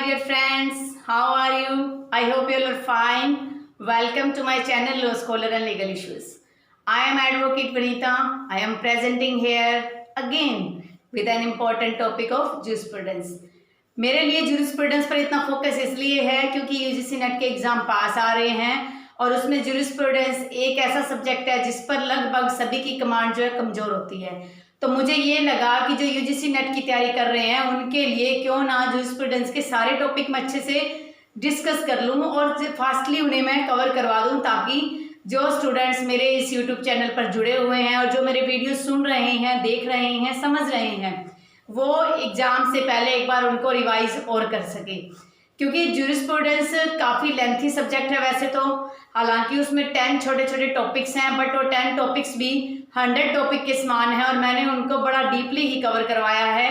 dear friends, how are you? I hope you all are fine. Welcome to my channel Law Scholar and Legal Issues. I am Advocate Vanita. I am presenting here again with an important topic of jurisprudence. मेरे लिए jurisprudence पर इतना focus इसलिए है क्योंकि UGC net के exam पास आ रहे हैं और उसमें jurisprudence एक ऐसा सब्जेक्ट है जिस पर लगभग सभी की कमांड जो है कमजोर होती है। तो मुझे ये लगा कि जो यूजीसी नेट की तैयारी कर रहे हैं उनके लिए क्यों ना जूरिस्प्रूडेंस के सारे टॉपिक मैं अच्छे से डिस्कस कर लूँ और फास्टली उन्हें मैं कवर करवा दूँ, ताकि जो स्टूडेंट्स मेरे इस यूट्यूब चैनल पर जुड़े हुए हैं और जो मेरे वीडियो सुन रहे हैं, देख रहे हैं, समझ रहे हैं, वो एग्ज़ाम से पहले एक बार उनको रिवाइज और कर सके। क्योंकि जूरिस्प्रूडेंस काफ़ी लेंथी सब्जेक्ट है वैसे तो, हालांकि उसमें 10 छोटे छोटे टॉपिक्स हैं, बट वो 10 टॉपिक्स भी 100 टॉपिक के समान है और मैंने उनको बड़ा डीपली ही कवर करवाया है।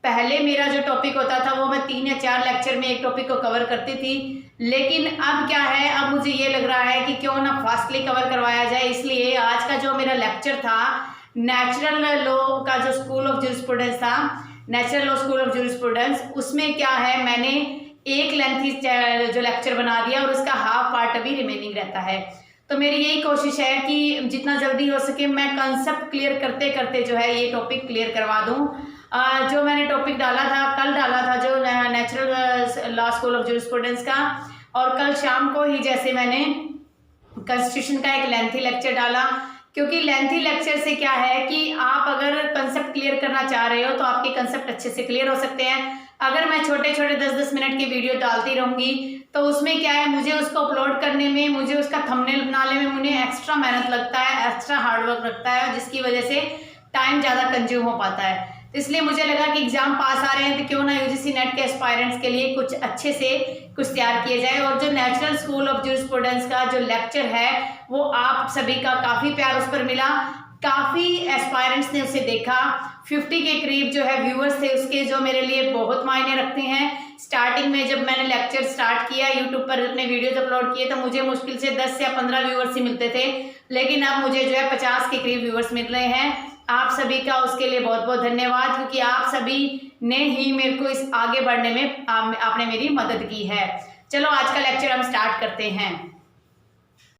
पहले मेरा जो टॉपिक होता था वो मैं 3 या 4 लेक्चर में एक टॉपिक को कवर करती थी, लेकिन अब क्या है, अब मुझे ये लग रहा है कि क्यों ना फास्टली कवर करवाया जाए। इसलिए आज का जो मेरा लेक्चर था नेचुरल लॉ का जो स्कूल ऑफ जूरिस्प्रूडेंस था, natural law school of jurisprudence, उसमें क्या है मैंने एक लेंथी जो लेक्चर बना दिया और उसका हाफ पार्ट अभी रिमेनिंग रहता है। तो मेरी यही कोशिश है कि जितना जल्दी हो सके मैं कंसेप्ट क्लियर करते करते जो है ये टॉपिक क्लियर करवा दूं। जो मैंने टॉपिक डाला था, कल डाला था जो natural law school of jurisprudence का, और कल शाम को ही जैसे मैंने कॉन्स्टिट्यूशन का एक लेंथी लेक्चर डाला। क्योंकि लेंथी लेक्चर से क्या है कि आप अगर कंसेप्ट क्लियर करना चाह रहे हो तो आपके कंसेप्ट अच्छे से क्लियर हो सकते हैं। अगर मैं छोटे छोटे 10-10 मिनट की वीडियो डालती रहूँगी तो उसमें क्या है, मुझे उसको अपलोड करने में, मुझे उसका थंबनेल बनाने में मुझे एक्स्ट्रा मेहनत लगता है, एक्स्ट्रा हार्डवर्क लगता है, जिसकी वजह से टाइम ज़्यादा कंज्यूम हो पाता है। तो इसलिए मुझे लगा कि एग्जाम पास आ रहे हैं तो क्यों ना यूजीसी नेट के एस्पायरेंट्स के लिए कुछ अच्छे से कुछ तैयार किए जाए। और जो नेचुरल स्कूल ऑफ जूरिस्प्रूडेंस का जो लेक्चर है वो आप सभी का काफ़ी प्यार उस पर मिला, काफ़ी एस्पायरेंट्स ने उसे देखा, 50 के करीब जो है व्यूअर्स थे उसके, जो मेरे लिए बहुत मायने रखते हैं। स्टार्टिंग में जब मैंने लेक्चर स्टार्ट किया, यूट्यूब पर अपने वीडियोज अपलोड किए, तो मुझे मुश्किल से 10 या 15 व्यूअर्स ही मिलते थे, लेकिन अब मुझे जो है 50 के करीब व्यूअर्स मिल रहे हैं। आप सभी का उसके लिए बहुत बहुत धन्यवाद, क्योंकि आप सभी ने ही मेरे को इस आगे बढ़ने में आपने मेरी मदद की है। चलो आज का लेक्चर हम स्टार्ट करते हैं।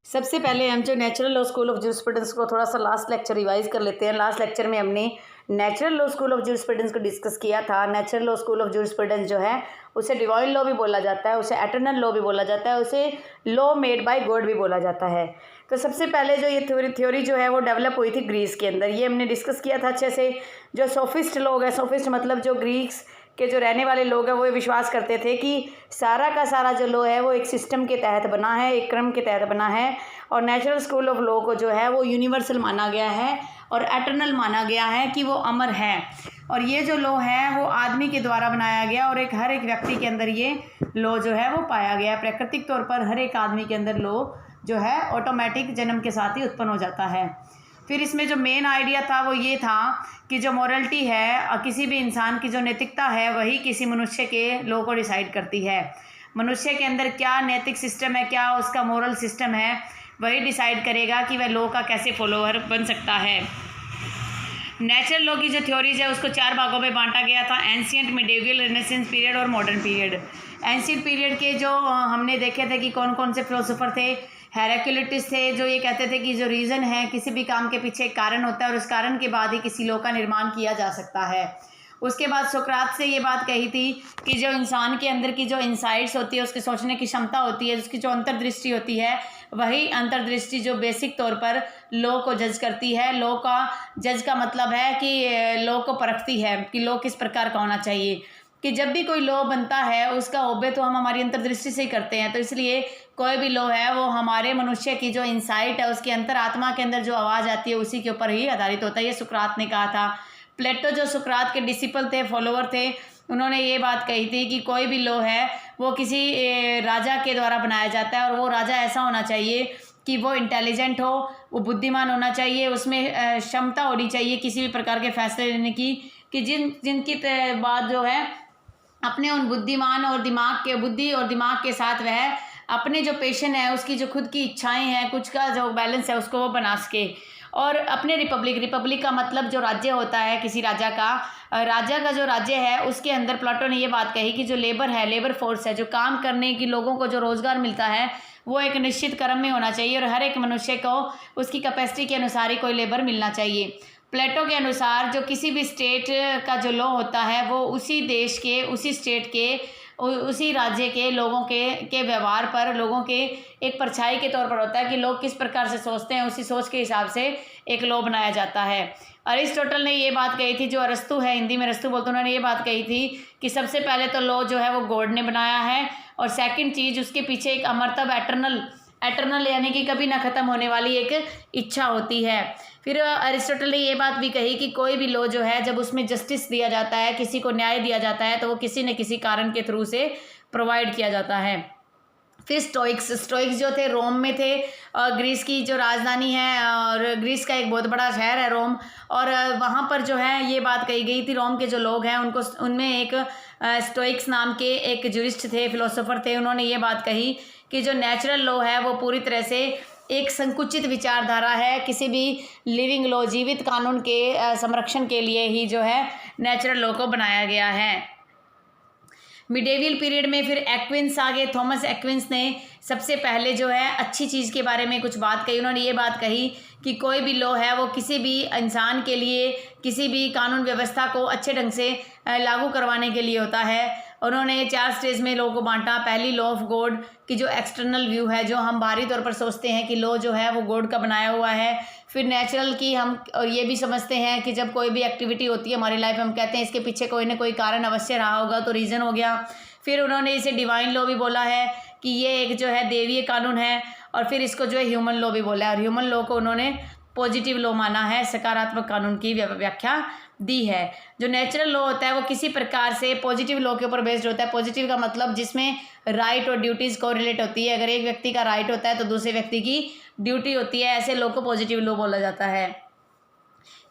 सबसे पहले हम जो natural law school of jurisprudence को थोड़ा सा लास्ट लेक्चर रिवाइज कर लेते हैं। लास्ट लेक्चर में हमने natural law school of jurisprudence को डिस्कस किया था। Natural law school of jurisprudence जो है उसे डिवाइन लॉ भी बोला जाता है, उसे एटर्नल लॉ भी बोला जाता है, उसे लॉ मेड बाय गॉड भी बोला जाता है। तो सबसे पहले जो ये थ्योरी जो है वो डेवलप हुई थी ग्रीस के अंदर, ये हमने डिस्कस किया था अच्छे से। जो सोफिस्ट लोग हैं, सोफिस्ट मतलब जो ग्रीक्स के जो रहने वाले लोग हैं, वो ये विश्वास करते थे कि सारा का सारा जो लॉ है वो एक सिस्टम के तहत बना है, एक क्रम के तहत बना है, और नेचुरल स्कूल ऑफ लॉ को जो है वो यूनिवर्सल माना गया है और एटर्नल माना गया है कि वो अमर है। और ये जो लॉ है वो आदमी के द्वारा बनाया गया और हर एक व्यक्ति के अंदर ये लॉ जो है वो पाया गया है। प्राकृतिक तौर पर हर एक आदमी के अंदर लॉ जो है ऑटोमेटिक जन्म के साथ ही उत्पन्न हो जाता है। फिर इसमें जो मेन आइडिया था वो ये था कि जो मॉरलिटी है, किसी भी इंसान की जो नैतिकता है, वही किसी मनुष्य के लॉ को डिसाइड करती है। मनुष्य के अंदर क्या नैतिक सिस्टम है, क्या उसका मॉरल सिस्टम है, वही डिसाइड करेगा कि वह लॉ का कैसे फॉलोअर बन सकता है। नेचुरल लॉ की जो थ्योरीज है उसको 4 भागों में बांटा गया था: एंशिएंट, मिडेवियल, रेनेसेंस पीरियड और मॉडर्न पीरियड। एंशिएंट पीरियड के जो हमने देखे थे कि कौन कौन से फिलोसोफर थे। हेराक्लिटस थे, जो ये कहते थे कि जो रीज़न है, किसी भी काम के पीछे एक कारण होता है और उस कारण के बाद ही किसी लॉ का निर्माण किया जा सकता है। उसके बाद सोक्रात से ये बात कही थी कि जो इंसान के अंदर की जो इंसाइट्स होती है, उसके सोचने की क्षमता होती है, उसकी जो अंतर्दृष्टि होती है, वही अंतर्दृष्टि जो बेसिक तौर पर लॉ को जज करती है। लॉ का जज का मतलब है कि लॉ को परखती है कि लॉ किस प्रकार का होना चाहिए। कि जब भी कोई लॉ बनता है उसका ओबे तो हम हमारी अंतर्दृष्टि से ही करते हैं। तो इसलिए कोई भी लॉ है वो हमारे मनुष्य की जो इंसाइट है, उसकी अंतरात्मा के अंदर जो आवाज़ आती है, उसी के ऊपर ही आधारित होता है। ये सुकरात ने कहा था। प्लेटो जो सुकरात के डिसिपल थे, फॉलोवर थे, उन्होंने ये बात कही थी कि कोई भी लॉ है वो किसी राजा के द्वारा बनाया जाता है और वो राजा ऐसा होना चाहिए कि वो इंटेलिजेंट हो, वो बुद्धिमान होना चाहिए, उसमें क्षमता होनी चाहिए किसी भी प्रकार के फैसले लेने की, कि जिनकी बात जो है अपने उन बुद्धिमान और दिमाग के बुद्धि और दिमाग के साथ वह अपने जो पेशेंट है उसकी जो खुद की इच्छाएं हैं, कुछ का जो बैलेंस है उसको वो बना सके। और अपने रिपब्लिक का मतलब जो राज्य होता है किसी राजा का जो राज्य है उसके अंदर प्लेटो ने ये बात कही कि जो लेबर फोर्स है, जो काम करने की लोगों को जो रोज़गार मिलता है वो एक निश्चित क्रम में होना चाहिए और हर एक मनुष्य को उसकी कैपेसिटी के अनुसार ही कोई लेबर मिलना चाहिए। प्लेटो के अनुसार जो किसी भी स्टेट का जो लॉ होता है वो उसी देश के, उसी स्टेट के, उसी राज्य के लोगों के व्यवहार पर, लोगों के एक परछाई के तौर पर होता है कि लोग किस प्रकार से सोचते हैं, उसी सोच के हिसाब से एक लॉ बनाया जाता है। अरिस्टोटल ने ये बात कही थी, जो अरस्तु है, हिंदी में अरस्तु बोलते हैं, उन्होंने ये बात कही थी कि सबसे पहले तो लॉ जो है वो गॉड ने बनाया है और सेकंड चीज़ उसके पीछे एक अमरतब एटर्नल यानी कि कभी ना ख़त्म होने वाली एक इच्छा होती है। फिर अरिस्टोटल ने ये बात भी कही कि कोई भी लॉ जो है जब उसमें जस्टिस दिया जाता है, किसी को न्याय दिया जाता है, तो वो किसी न किसी कारण के थ्रू से प्रोवाइड किया जाता है। फिर स्टोइक्स जो थे रोम में थे, और ग्रीस की जो राजधानी है, और ग्रीस का एक बहुत बड़ा शहर है रोम, और वहाँ पर जो है ये बात कही गई थी, रोम के जो लोग हैं उनको, उनमें एक स्टोइक्स नाम के एक जूरिस्ट थे, फिलोसोफर थे, उन्होंने ये बात कही कि जो नेचुरल लॉ है वो पूरी तरह से एक संकुचित विचारधारा है। किसी भी लिविंग लॉ, जीवित कानून के संरक्षण के लिए ही जो है नेचुरल लॉ को बनाया गया है। मिडेवियल पीरियड में फिर एक्विंस आ गए। थॉमस एक्विंस ने सबसे पहले जो है अच्छी चीज़ के बारे में कुछ बात कही। उन्होंने ये बात कही कि कोई भी लॉ है वो किसी भी इंसान के लिए, किसी भी कानून व्यवस्था को अच्छे ढंग से लागू करवाने के लिए होता है। उन्होंने 4 स्टेज में लॉ को बांटा। पहली लॉ ऑफ गॉड की जो एक्सटर्नल व्यू है, जो हम बाहरी तौर पर सोचते हैं कि लॉ जो है वो गॉड का बनाया हुआ है। फिर नेचुरल की हम ये भी समझते हैं कि जब कोई भी एक्टिविटी होती है हमारी लाइफ में, हम कहते हैं इसके पीछे कोई ना कोई कारण अवश्य रहा होगा, तो रीज़न हो गया। फिर उन्होंने इसे डिवाइन लॉ भी बोला है कि ये एक जो है देवीय कानून है, और फिर इसको जो है ह्यूमन लॉ भी बोला है, और ह्यूमन लॉ को उन्होंने पॉजिटिव लॉ माना है, सकारात्मक कानून की व्याख्या दी है। जो नेचुरल लॉ होता है वो किसी प्रकार से पॉजिटिव लॉ के ऊपर बेस्ड होता है। पॉजिटिव का मतलब जिसमें राइट और ड्यूटीज़ को रिलेट होती है। अगर एक व्यक्ति का राइट होता है तो दूसरे व्यक्ति की ड्यूटी होती है, ऐसे लॉ को पॉजिटिव लॉ बोला जाता है।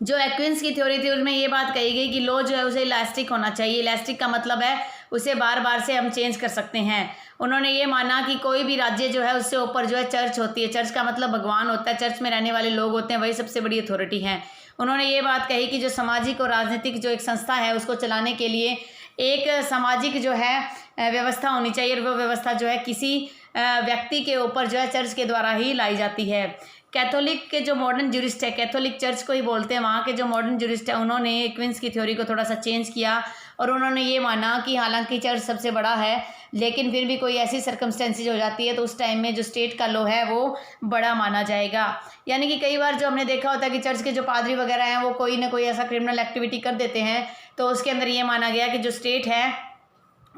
जो एक्विंस की थ्योरी थी उसमें ये बात कही गई कि लॉ जो है उसे इलास्टिक होना चाहिए। इलास्टिक का मतलब है उसे बार बार से हम चेंज कर सकते हैं। उन्होंने ये माना कि कोई भी राज्य जो है उससे ऊपर जो है चर्च होती है। चर्च का मतलब भगवान होता है, चर्च में रहने वाले लोग होते हैं, वही सबसे बड़ी अथॉरिटी हैं। उन्होंने ये बात कही कि जो सामाजिक और राजनीतिक जो एक संस्था है उसको चलाने के लिए एक सामाजिक जो है व्यवस्था होनी चाहिए, और वो व्यवस्था जो है किसी व्यक्ति के ऊपर जो है चर्च के द्वारा ही लाई जाती है। कैथोलिक के जो मॉडर्न जूरिस्ट है, कैथोलिक चर्च को ही बोलते हैं, वहाँ के जो मॉडर्न जूरिस्ट है उन्होंने एक्विंस की थ्योरी को थोड़ा सा चेंज किया, और उन्होंने ये माना कि हालांकि चर्च सबसे बड़ा है लेकिन फिर भी कोई ऐसी सर्कमस्टेंसेज हो जाती है तो उस टाइम में जो स्टेट का लॉ है वो बड़ा माना जाएगा। यानी कि कई बार जो हमने देखा होता है कि चर्च के जो पादरी वगैरह हैं वो कोई ना कोई ऐसा क्रिमिनल एक्टिविटी कर देते हैं, तो उसके अंदर ये माना गया कि जो स्टेट है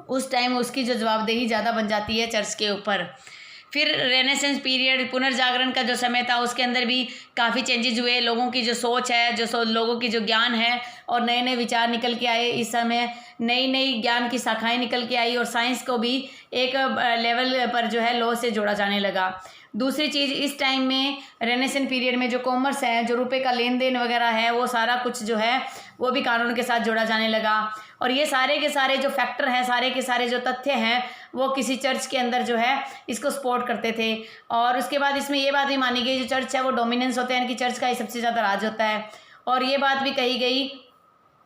उस टाइम उसकी जो जवाबदेही ज़्यादा बन जाती है चर्च के ऊपर। फिर रेनेसेंस पीरियड, पुनर्जागरण का जो समय था उसके अंदर भी काफ़ी चेंजेस हुए। लोगों की जो सोच है, लोगों की जो ज्ञान है, और नए नए विचार निकल के आए। इस समय नई नई ज्ञान की शाखाएं निकल के आई, और साइंस को भी एक लेवल पर जो है लॉ से जोड़ा जाने लगा। दूसरी चीज़, इस टाइम में रेनेसेंस पीरियड में जो कॉमर्स है, जो रुपए का लेन देन वगैरह है, वो सारा कुछ जो है वो भी कानून के साथ जोड़ा जाने लगा। और ये सारे के सारे जो फैक्टर हैं, सारे के सारे जो तथ्य हैं, वो किसी चर्च के अंदर जो है इसको सपोर्ट करते थे। और उसके बाद इसमें ये बात भी मानी गई जो चर्च है वो डोमिनेंस होते हैं, यानी कि चर्च का ही सबसे ज़्यादा राज होता है। और ये बात भी कही गई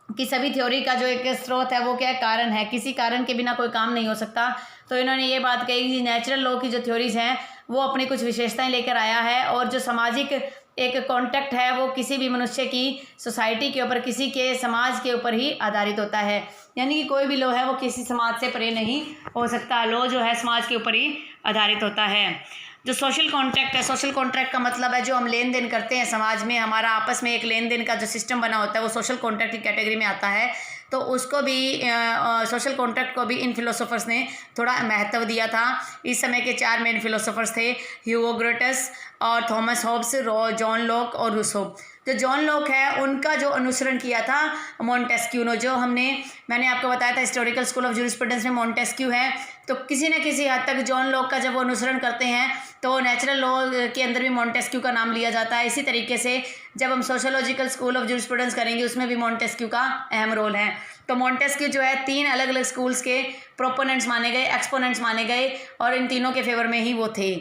कि सभी थ्योरी का जो एक स्रोत है वो क्या कारण है, किसी कारण के बिना कोई काम नहीं हो सकता। तो इन्होंने ये बात कही कि नेचुरल लॉ की जो थ्योरीज हैं वो अपनी कुछ विशेषताएं लेकर आया है, और जो सामाजिक एक कॉन्टेक्ट है वो किसी भी मनुष्य की सोसाइटी के ऊपर, किसी के समाज के ऊपर ही आधारित होता है। यानी कि कोई भी लॉ है वो किसी समाज से परे नहीं हो सकता, लॉ जो है समाज के ऊपर ही आधारित होता है। जो सोशल कॉन्ट्रैक्ट है, सोशल कॉन्ट्रैक्ट का मतलब है जो हम लेन देन करते हैं समाज में, हमारा आपस में एक लेन देन का जो सिस्टम बना होता है वो सोशल कॉन्ट्रैक्ट की कैटेगरी में आता है। तो उसको भी सोशल कॉन्ट्रैक्ट को भी इन फिलोसोफर्स ने थोड़ा महत्व दिया था। इस समय के 4 मेन फिलोसोफर्स थे, ह्यूगो ग्रोटस और थॉमस हॉब्स, जॉन लॉक और रूसो। जो जॉन लॉक है उनका जो अनुसरण किया था मॉन्टेस्क्यू ने, जो मैंने आपको बताया था हिस्टोरिकल स्कूल ऑफ जूरिस्प्रूडेंस में मॉन्टेस्क्यू है। तो किसी न किसी हद तक जॉन लॉक का जब वो अनुसरण करते हैं तो नेचुरल लॉ के अंदर भी मॉन्टेस्क्यू का नाम लिया जाता है। इसी तरीके से जब हम सोशियोलॉजिकल स्कूल ऑफ जूरिस्प्रूडेंस करेंगे उसमें भी मॉन्टेस्क्यू का अहम रोल है। तो मॉन्टेस्क्यू जो है 3 अलग अलग स्कूल्स के प्रोपोनेंट्स माने गए, एक्सपोनेंट्स माने गए, और इन तीनों के फेवर में ही वो थे।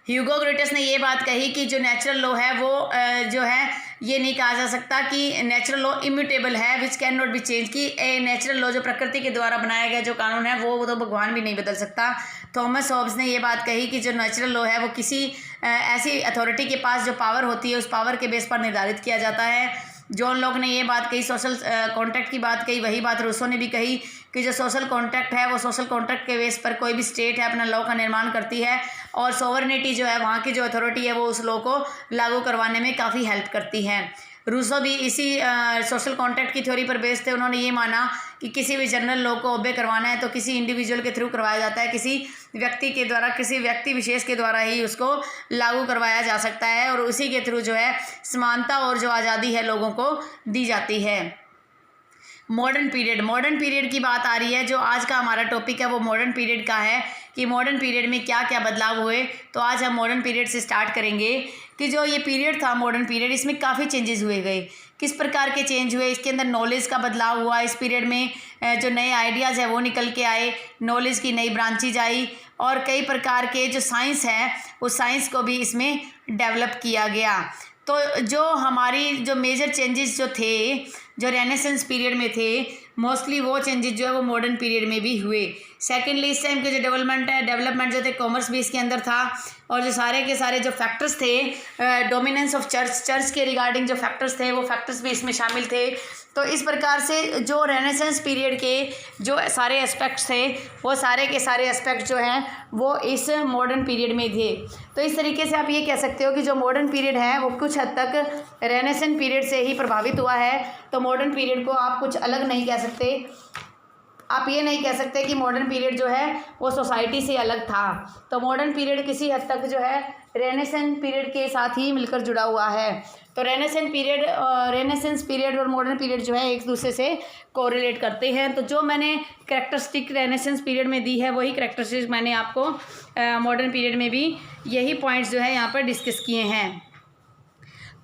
ह्यूगो ग्रेटस ने ये बात कही कि जो नेचुरल लॉ है वो जो है ये नहीं कहा जा सकता कि नेचुरल लॉ इम्यूटेबल है, which can not be change, कि नेचुरल लॉ जो प्रकृति के द्वारा बनाया गया जो कानून है वो तो भगवान भी नहीं बदल सकता। थॉमस हॉब्स ने ये बात कही कि जो नेचुरल लॉ है वो किसी ऐसी अथॉरिटी के पास जो पावर होती है उस पावर के बेस पर निर्धारित किया जाता है। जॉन लॉक ने ये बात कही, सोशल कॉन्ट्रैक्ट की बात कही, वही बात रूसो ने भी कही कि जो सोशल कॉन्ट्रैक्ट है वो सोशल कॉन्ट्रैक्ट के बेस पर कोई भी स्टेट है अपना लॉ का निर्माण करती है, और सॉवरेनिटी जो है वहाँ की जो अथॉरिटी है वो उस लॉ को लागू करवाने में काफ़ी हेल्प करती है। रूसो भी इसी सोशल कॉन्ट्रैक्ट की थ्योरी पर बेस्ड थे। उन्होंने ये माना कि किसी भी जनरल लॉ को ओबे करवाना है तो किसी इंडिविजुअल के थ्रू करवाया जाता है, किसी व्यक्ति के द्वारा, किसी व्यक्ति विशेष के द्वारा ही उसको लागू करवाया जा सकता है, और उसी के थ्रू जो है समानता और जो आज़ादी है लोगों को दी जाती है। मॉडर्न पीरियड की बात आ रही है। जो आज का हमारा टॉपिक है वो मॉडर्न पीरियड का है कि मॉडर्न पीरियड में क्या क्या बदलाव हुए। तो आज हम मॉडर्न पीरियड से स्टार्ट करेंगे कि जो ये पीरियड था मॉडर्न पीरियड, इसमें काफ़ी चेंजेस हुए गए। किस प्रकार के चेंज हुए, इसके अंदर नॉलेज का बदलाव हुआ। इस पीरियड में जो नए आइडियाज़ है वो निकल के आए, नॉलेज की नई ब्रांचेज आई, और कई प्रकार के जो साइंस है उस साइंस को भी इसमें डेवलप किया गया। तो जो हमारी जो मेजर चेंजेस जो थे जो रेनेसेंस पीरियड में थे, मोस्टली वो चेंजेस जो है वो मॉडर्न पीरियड में भी हुए। सेकेंडली इस टाइम के जो डेवलपमेंट जो थे, कॉमर्स भी इसके अंदर था, और जो सारे के सारे जो फैक्टर्स थे, डोमिनेंस ऑफ चर्च के रिगार्डिंग जो फैक्टर्स थे वो फैक्टर्स भी इसमें शामिल थे। तो इस प्रकार से जो रेनेसेंस पीरियड के जो सारे एस्पेक्ट्स थे वो सारे के सारे एस्पेक्ट जो हैं वो इस मॉडर्न पीरियड में थे। तो इस तरीके से आप ये कह सकते हो कि जो मॉडर्न पीरियड है वो कुछ हद तक रेनेसेंस पीरियड से ही प्रभावित हुआ है। तो मॉडर्न पीरियड को आप कुछ अलग नहीं कह सकते, आप ये नहीं कह सकते कि मॉडर्न पीरियड जो है वो सोसाइटी से अलग था। तो मॉडर्न पीरियड किसी हद तक जो है रेनेसेंस पीरियड के साथ ही मिलकर जुड़ा हुआ है। तो रेनेसेंस पीरियड और मॉडर्न पीरियड जो है एक दूसरे से कोरिलेट करते हैं। तो जो मैंने कैरेक्टरिस्टिक रेनेसेंस पीरियड में दी है वही कैरेक्टरिस्टिक मैंने आपको मॉडर्न पीरियड में भी यही पॉइंट्स जो है यहाँ पर डिस्कस किए हैं।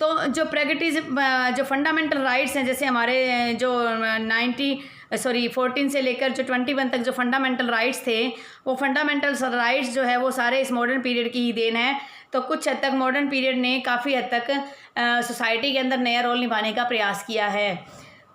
तो जो प्रैक्टिस जो फंडामेंटल राइट्स हैं, जैसे हमारे जो 14 से लेकर जो 21 तक जो फंडामेंटल राइट्स थे, वो फंडामेंटल राइट्स जो है वो सारे इस मॉडर्न पीरियड की ही देन है। तो कुछ हद तक मॉडर्न पीरियड ने काफ़ी हद तक सोसाइटी के अंदर नया रोल निभाने का प्रयास किया है।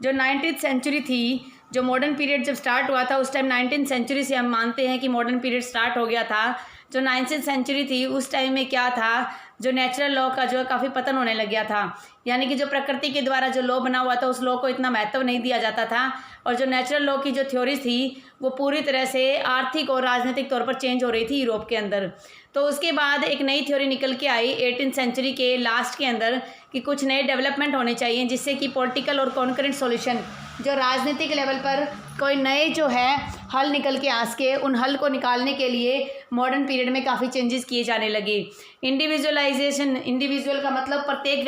जो 19th सेंचुरी थी, जो मॉडर्न पीरियड जब स्टार्ट हुआ था उस टाइम 19th सेंचुरी से हम मानते हैं कि मॉडर्न पीरियड स्टार्ट हो गया था। जो 19th सेंचुरी थी उस टाइम में क्या था, जो नेचुरल लॉ का जो है काफ़ी पतन होने लग गया था, यानी कि जो प्रकृति के द्वारा जो लॉ बना हुआ था उस लॉ को इतना महत्व नहीं दिया जाता था, और जो नेचुरल लॉ की जो थ्योरी थी वो पूरी तरह से आर्थिक और राजनीतिक तौर पर चेंज हो रही थी यूरोप के अंदर। तो उसके बाद एक नई थ्योरी निकल के आई 18th सेंचुरी के लास्ट के अंदर कि कुछ नए डेवलपमेंट होने चाहिए जिससे कि पॉलिटिकल और कॉन्करेंट सॉल्यूशन, जो राजनीतिक लेवल पर कोई नए जो है हल निकल के आ सके, उन हल को निकालने के लिए मॉडर्न पीरियड में काफ़ी चेंजेस किए जाने लगे। इंडिविजुअलाइजेशन, इंडिविजुअल का मतलब प्रत्येक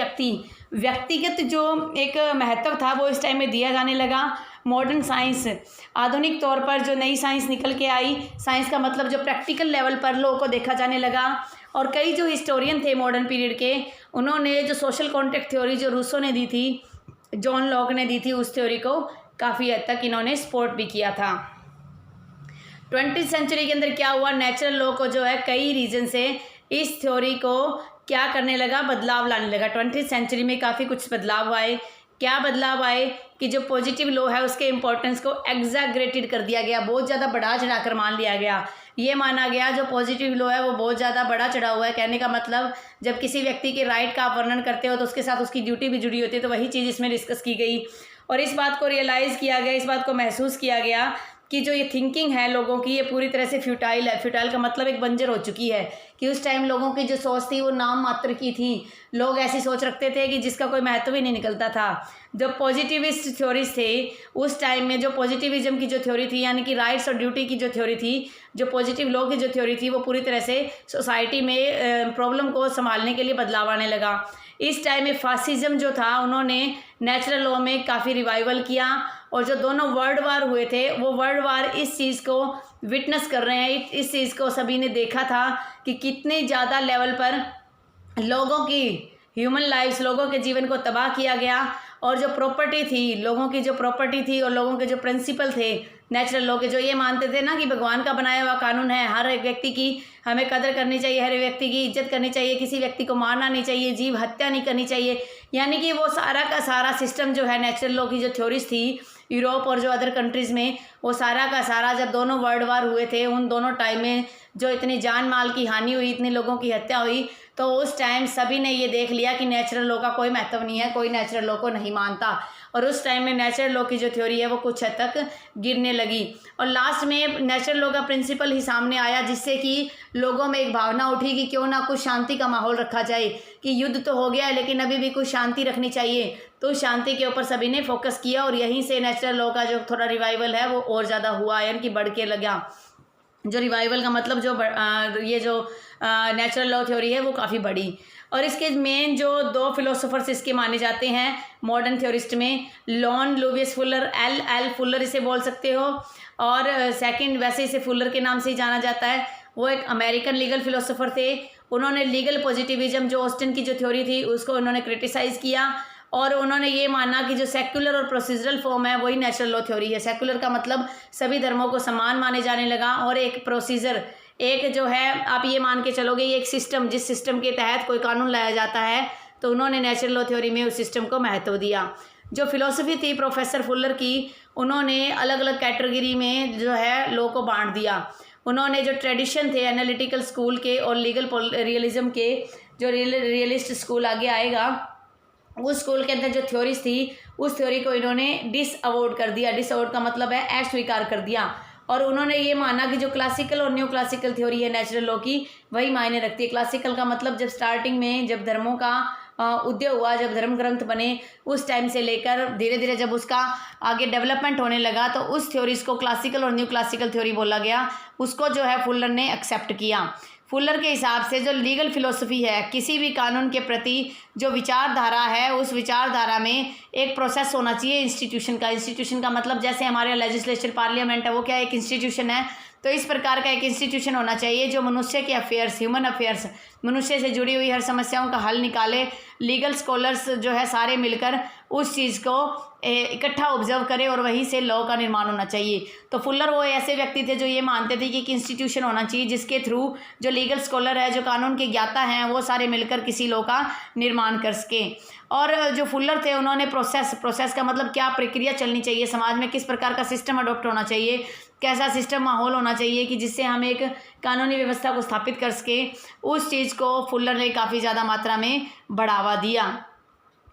व्यक्तिगत जो एक महत्व था वो इस टाइम में दिया जाने लगा। मॉडर्न साइंस, आधुनिक तौर पर जो नई साइंस निकल के आई, साइंस का मतलब जो प्रैक्टिकल लेवल पर लोगों को देखा जाने लगा। और कई जो हिस्टोरियन थे मॉडर्न पीरियड के, उन्होंने जो सोशल कॉन्ट्रैक्ट थ्योरी जो रूसो ने दी थी, जॉन लॉक ने दी थी, उस थ्योरी को काफ़ी हद तक इन्होंने सपोर्ट भी किया था। 20th सेंचुरी के अंदर क्या हुआ, नेचुरल लॉ को जो है कई रीजन से इस थ्योरी को क्या करने लगा, बदलाव लाने लगा। 20th सेंचुरी में काफ़ी कुछ बदलाव आए। क्या बदलाव आए कि जो पॉजिटिव लॉ है उसके इम्पोर्टेंस को एग्जैगरेटेड कर दिया गया, बहुत ज़्यादा बढ़ा चढ़ाकर मान लिया गया। ये माना गया जो पॉजिटिव लॉ है वो बहुत ज़्यादा बड़ा चढ़ा हुआ है। कहने का मतलब जब किसी व्यक्ति के राइट का आप वर्णन करते हो तो उसके साथ उसकी ड्यूटी भी जुड़ी होती है। तो वही चीज़ इसमें डिस्कस की गई और इस बात को रियलाइज़ किया गया, इस बात को महसूस किया गया कि जो ये थिंकिंग है लोगों की, ये पूरी तरह से फ्यूटाइल है। फ्यूटाइल का मतलब एक बंजर हो चुकी है कि उस टाइम लोगों की जो सोच थी वो नाम मात्र की थी। लोग ऐसी सोच रखते थे कि जिसका कोई महत्व ही नहीं निकलता था। जो पॉजिटिविस्ट थ्योरीज थे उस टाइम में, जो पॉजिटिविज्म की जो थ्योरी थी, यानी कि राइट्स और ड्यूटी की जो थ्योरी थी, जो पॉजिटिव लॉ की जो थ्योरी थी, वो पूरी तरह से सोसाइटी में प्रॉब्लम को संभालने के लिए बदलाव आने लगा। इस टाइम में फासिज्म जो था, उन्होंने नेचुरल लॉ में काफ़ी रिवाइवल किया, और जो दोनों वर्ल्ड वार हुए थे वो वर्ल्ड वार इस चीज़ को विटनेस कर रहे हैं। इस चीज़ को सभी ने देखा था कि कितनी ज़्यादा लेवल पर लोगों की ह्यूमन लाइफ्स, लोगों के जीवन को तबाह किया गया। और जो प्रॉपर्टी थी, लोगों की जो प्रॉपर्टी थी और लोगों के जो प्रिंसिपल थे नेचुरल लॉ के, जो ये मानते थे ना कि भगवान का बनाया हुआ कानून है, हर एक व्यक्ति की हमें कदर करनी चाहिए, हर व्यक्ति की इज्जत करनी चाहिए, किसी व्यक्ति को मारना नहीं चाहिए, जीव हत्या नहीं करनी चाहिए, यानी कि वो सारा का सारा सिस्टम जो है नेचुरल लॉ की जो थ्योरीज थी यूरोप और जो अदर कंट्रीज़ में, वो सारा का सारा जब दोनों वर्ल्ड वार हुए थे, उन दोनों टाइम में जो इतनी जान माल की हानि हुई, इतने लोगों की हत्या हुई, तो उस टाइम सभी ने ये देख लिया कि नेचुरल लॉ का कोई महत्व नहीं है, कोई नेचुरल लॉ को नहीं मानता। और उस टाइम में नेचुरल लॉ की जो थ्योरी है वो कुछ हद तक गिरने लगी, और लास्ट में नेचुरल लॉ का प्रिंसिपल ही सामने आया, जिससे कि लोगों में एक भावना उठी कि क्यों ना कुछ शांति का माहौल रखा जाए, कि युद्ध तो हो गया है लेकिन अभी भी कुछ शांति रखनी चाहिए। तो शांति के ऊपर सभी ने फोकस किया, और यहीं से नेचुरल लॉ का जो थोड़ा रिवाइवल है वो और ज़्यादा हुआ, यानी कि बढ़ के लगा। जो रिवाइवल का मतलब जो ये जो नेचुरल लॉ थ्योरी है वो काफ़ी बड़ी। और इसके मेन जो दो फिलोसोफर्स इसके माने जाते हैं मॉडर्न थ्योरिस्ट में, लॉन लुवियस फुलर, एल फुलर इसे बोल सकते हो, और सेकंड वैसे इसे फुलर के नाम से ही जाना जाता है। वो एक अमेरिकन लीगल फिलोसोफर थे। उन्होंने लीगल पॉजिटिविज्म जो ऑस्टिन की जो थ्योरी थी उसको उन्होंने क्रिटिसाइज़ किया, और उन्होंने ये माना कि जो सेक्युलर और प्रोसीजरल फॉर्म है वही नेचुरल लॉ थ्योरी है। सेक्युलर का मतलब सभी धर्मों को समान माने जाने लगा, और एक प्रोसीजर, एक जो है आप ये मान के चलोगे ये एक सिस्टम, जिस सिस्टम के तहत कोई कानून लाया जाता है, तो उन्होंने नेचुरल लॉ थ्योरी में उस सिस्टम को महत्व दिया। जो फिलोसफी थी प्रोफेसर फुलर की, उन्होंने अलग अलग कैटेगरी में जो है लॉ को बांट दिया। उन्होंने जो ट्रेडिशन थे एनालिटिकल स्कूल के और लीगल रियलिज्म के, जो रियलिस्ट स्कूल आगे आएगा, उस स्कूल के अंदर जो थ्योरीज थी उस थ्योरी को इन्होंने डिसअवॉर्ड कर दिया। डिसअवॉर्ड का मतलब है अस्वीकार कर दिया, और उन्होंने ये माना कि जो क्लासिकल और न्यू क्लासिकल थ्योरी है नेचुरल लॉ की, वही मायने रखती है। क्लासिकल का मतलब जब स्टार्टिंग में जब धर्मों का उदय हुआ, जब धर्म ग्रंथ बने, उस टाइम से लेकर धीरे धीरे जब उसका आगे डेवलपमेंट होने लगा, तो उस थ्योरीज को क्लासिकल और न्यू क्लासिकल थ्योरी बोला गया। उसको जो है फुलर ने एक्सेप्ट किया। फुलर के हिसाब से जो लीगल फिलोसफी है, किसी भी कानून के प्रति जो विचारधारा है, उस विचारधारा में एक प्रोसेस होना चाहिए इंस्टीट्यूशन का। इंस्टीट्यूशन का मतलब जैसे हमारे लेजिस्लेचर पार्लियामेंट है, वो क्या एक इंस्टीट्यूशन है, तो इस प्रकार का एक इंस्टीट्यूशन होना चाहिए जो मनुष्य के अफेयर्स, ह्यूमन अफेयर्स, मनुष्य से जुड़ी हुई हर समस्याओं का हल निकाले। लीगल स्कॉलर्स जो है सारे मिलकर उस चीज़ को इकट्ठा ऑब्जर्व करें, और वहीं से लॉ का निर्माण होना चाहिए। तो फुलर वो ऐसे व्यक्ति थे जो ये मानते थे कि एक इंस्टीट्यूशन होना चाहिए जिसके थ्रू जो लीगल स्कॉलर है, जो कानून के ज्ञाता हैं, वो सारे मिलकर किसी लॉ का निर्माण कर सकें। और जो फुलर थे उन्होंने प्रोसेस का मतलब क्या प्रक्रिया चलनी चाहिए समाज में, किस प्रकार का सिस्टम अडॉप्ट होना चाहिए, कैसा सिस्टम माहौल होना चाहिए कि जिससे हम एक कानूनी व्यवस्था को स्थापित कर सकें, उस चीज़ को फुलर ने काफ़ी ज़्यादा मात्रा में बढ़ावा दिया।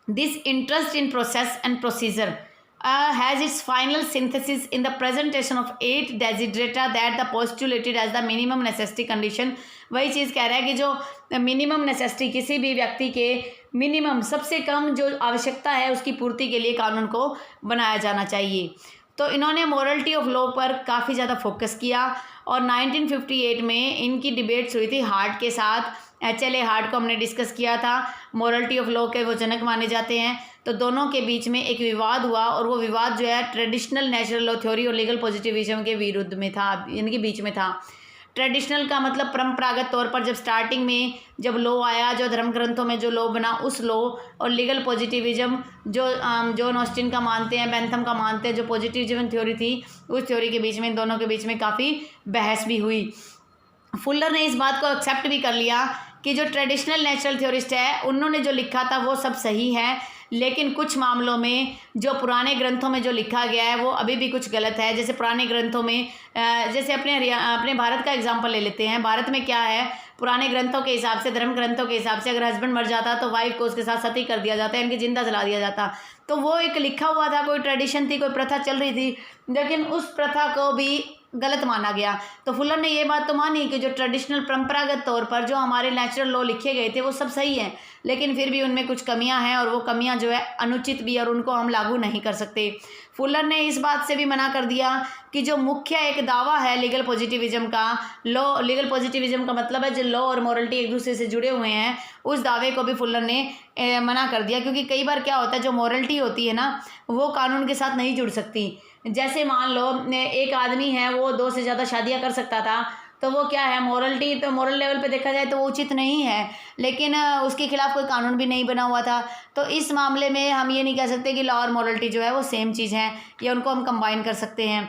This interest in process and procedure has its final synthesis in the presentation of 8 desiderata that the postulated as the minimum necessity condition। वही चीज़ कह रहा है कि जो मिनिमम नेसेसिटी, किसी भी व्यक्ति के मिनिमम सबसे कम जो आवश्यकता है उसकी पूर्ति के लिए कानून को बनाया जाना चाहिए। तो इन्होंने मोरलिटी ऑफ लॉ पर काफ़ी ज़्यादा फोकस किया, और 1958 में इनकी डिबेट्स हुई थी हार्ट के साथ। HLA हार्ट को हमने डिस्कस किया था, मोरलिटी ऑफ लॉ के वो जनक माने जाते हैं। तो दोनों के बीच में एक विवाद हुआ, और वो विवाद जो है ट्रेडिशनल नेचुरल लॉ थ्योरी और लीगल पॉजिटिविज्म के विरुद्ध में था, इनके बीच में था। ट्रेडिशनल का मतलब परंपरागत तौर पर जब स्टार्टिंग में जब लॉ आया, जो धर्म ग्रंथों में जो लॉ बना उस लॉ, और लीगल पॉजिटिविज्म जो जॉन ऑस्टिन का मानते हैं, बेंथम का मानते हैं, जो पॉजिटिविज्म थ्योरी थी, उस थ्योरी के बीच में, इन दोनों के बीच में काफ़ी बहस भी हुई। फुलर ने इस बात को एक्सेप्ट भी कर लिया कि जो ट्रेडिशनल नेचुरल थ्योरिस्ट है उन्होंने जो लिखा था वो सब सही है, लेकिन कुछ मामलों में जो पुराने ग्रंथों में जो लिखा गया है वो अभी भी कुछ गलत है। जैसे पुराने ग्रंथों में जैसे अपने भारत का एग्जांपल ले लेते हैं। भारत में क्या है, पुराने ग्रंथों के हिसाब से, धर्म ग्रंथों के हिसाब से अगर हस्बैंड मर जाता तो वाइफ को उसके साथ सती कर दिया जाता है, इनकी जिंदा जला दिया जाता। तो वो एक लिखा हुआ था, कोई ट्रेडिशन थी, कोई प्रथा चल रही थी, लेकिन उस प्रथा को भी गलत माना गया। तो फुलर ने ये बात तो मानी कि जो ट्रेडिशनल परंपरागत तौर पर जो हमारे नेचुरल लॉ लिखे गए थे वो सब सही है, लेकिन फिर भी उनमें कुछ कमियां हैं और वो कमियां जो है अनुचित भी, और उनको हम लागू नहीं कर सकते। फुलर ने इस बात से भी मना कर दिया कि जो मुख्य एक दावा है लीगल पॉजिटिविज्म का, लीगल पॉजिटिविज्म का मतलब है जो लॉ और मॉरलिटी एक दूसरे से जुड़े हुए हैं, उस दावे को भी फुलर ने मना कर दिया। क्योंकि कई बार क्या होता है, जो मॉरलिटी होती है ना वो कानून के साथ नहीं जुड़ सकती। जैसे मान लो एक आदमी है, वो 2 से ज़्यादा शादियां कर सकता था, तो वो क्या है, मॉरलिटी तो मॉरल लेवल पे देखा जाए तो वो उचित नहीं है, लेकिन उसके खिलाफ कोई कानून भी नहीं बना हुआ था। तो इस मामले में हम ये नहीं कह सकते कि लॉ और मॉरलिटी जो है वो सेम चीज़ है, या उनको हम कंबाइन कर सकते हैं।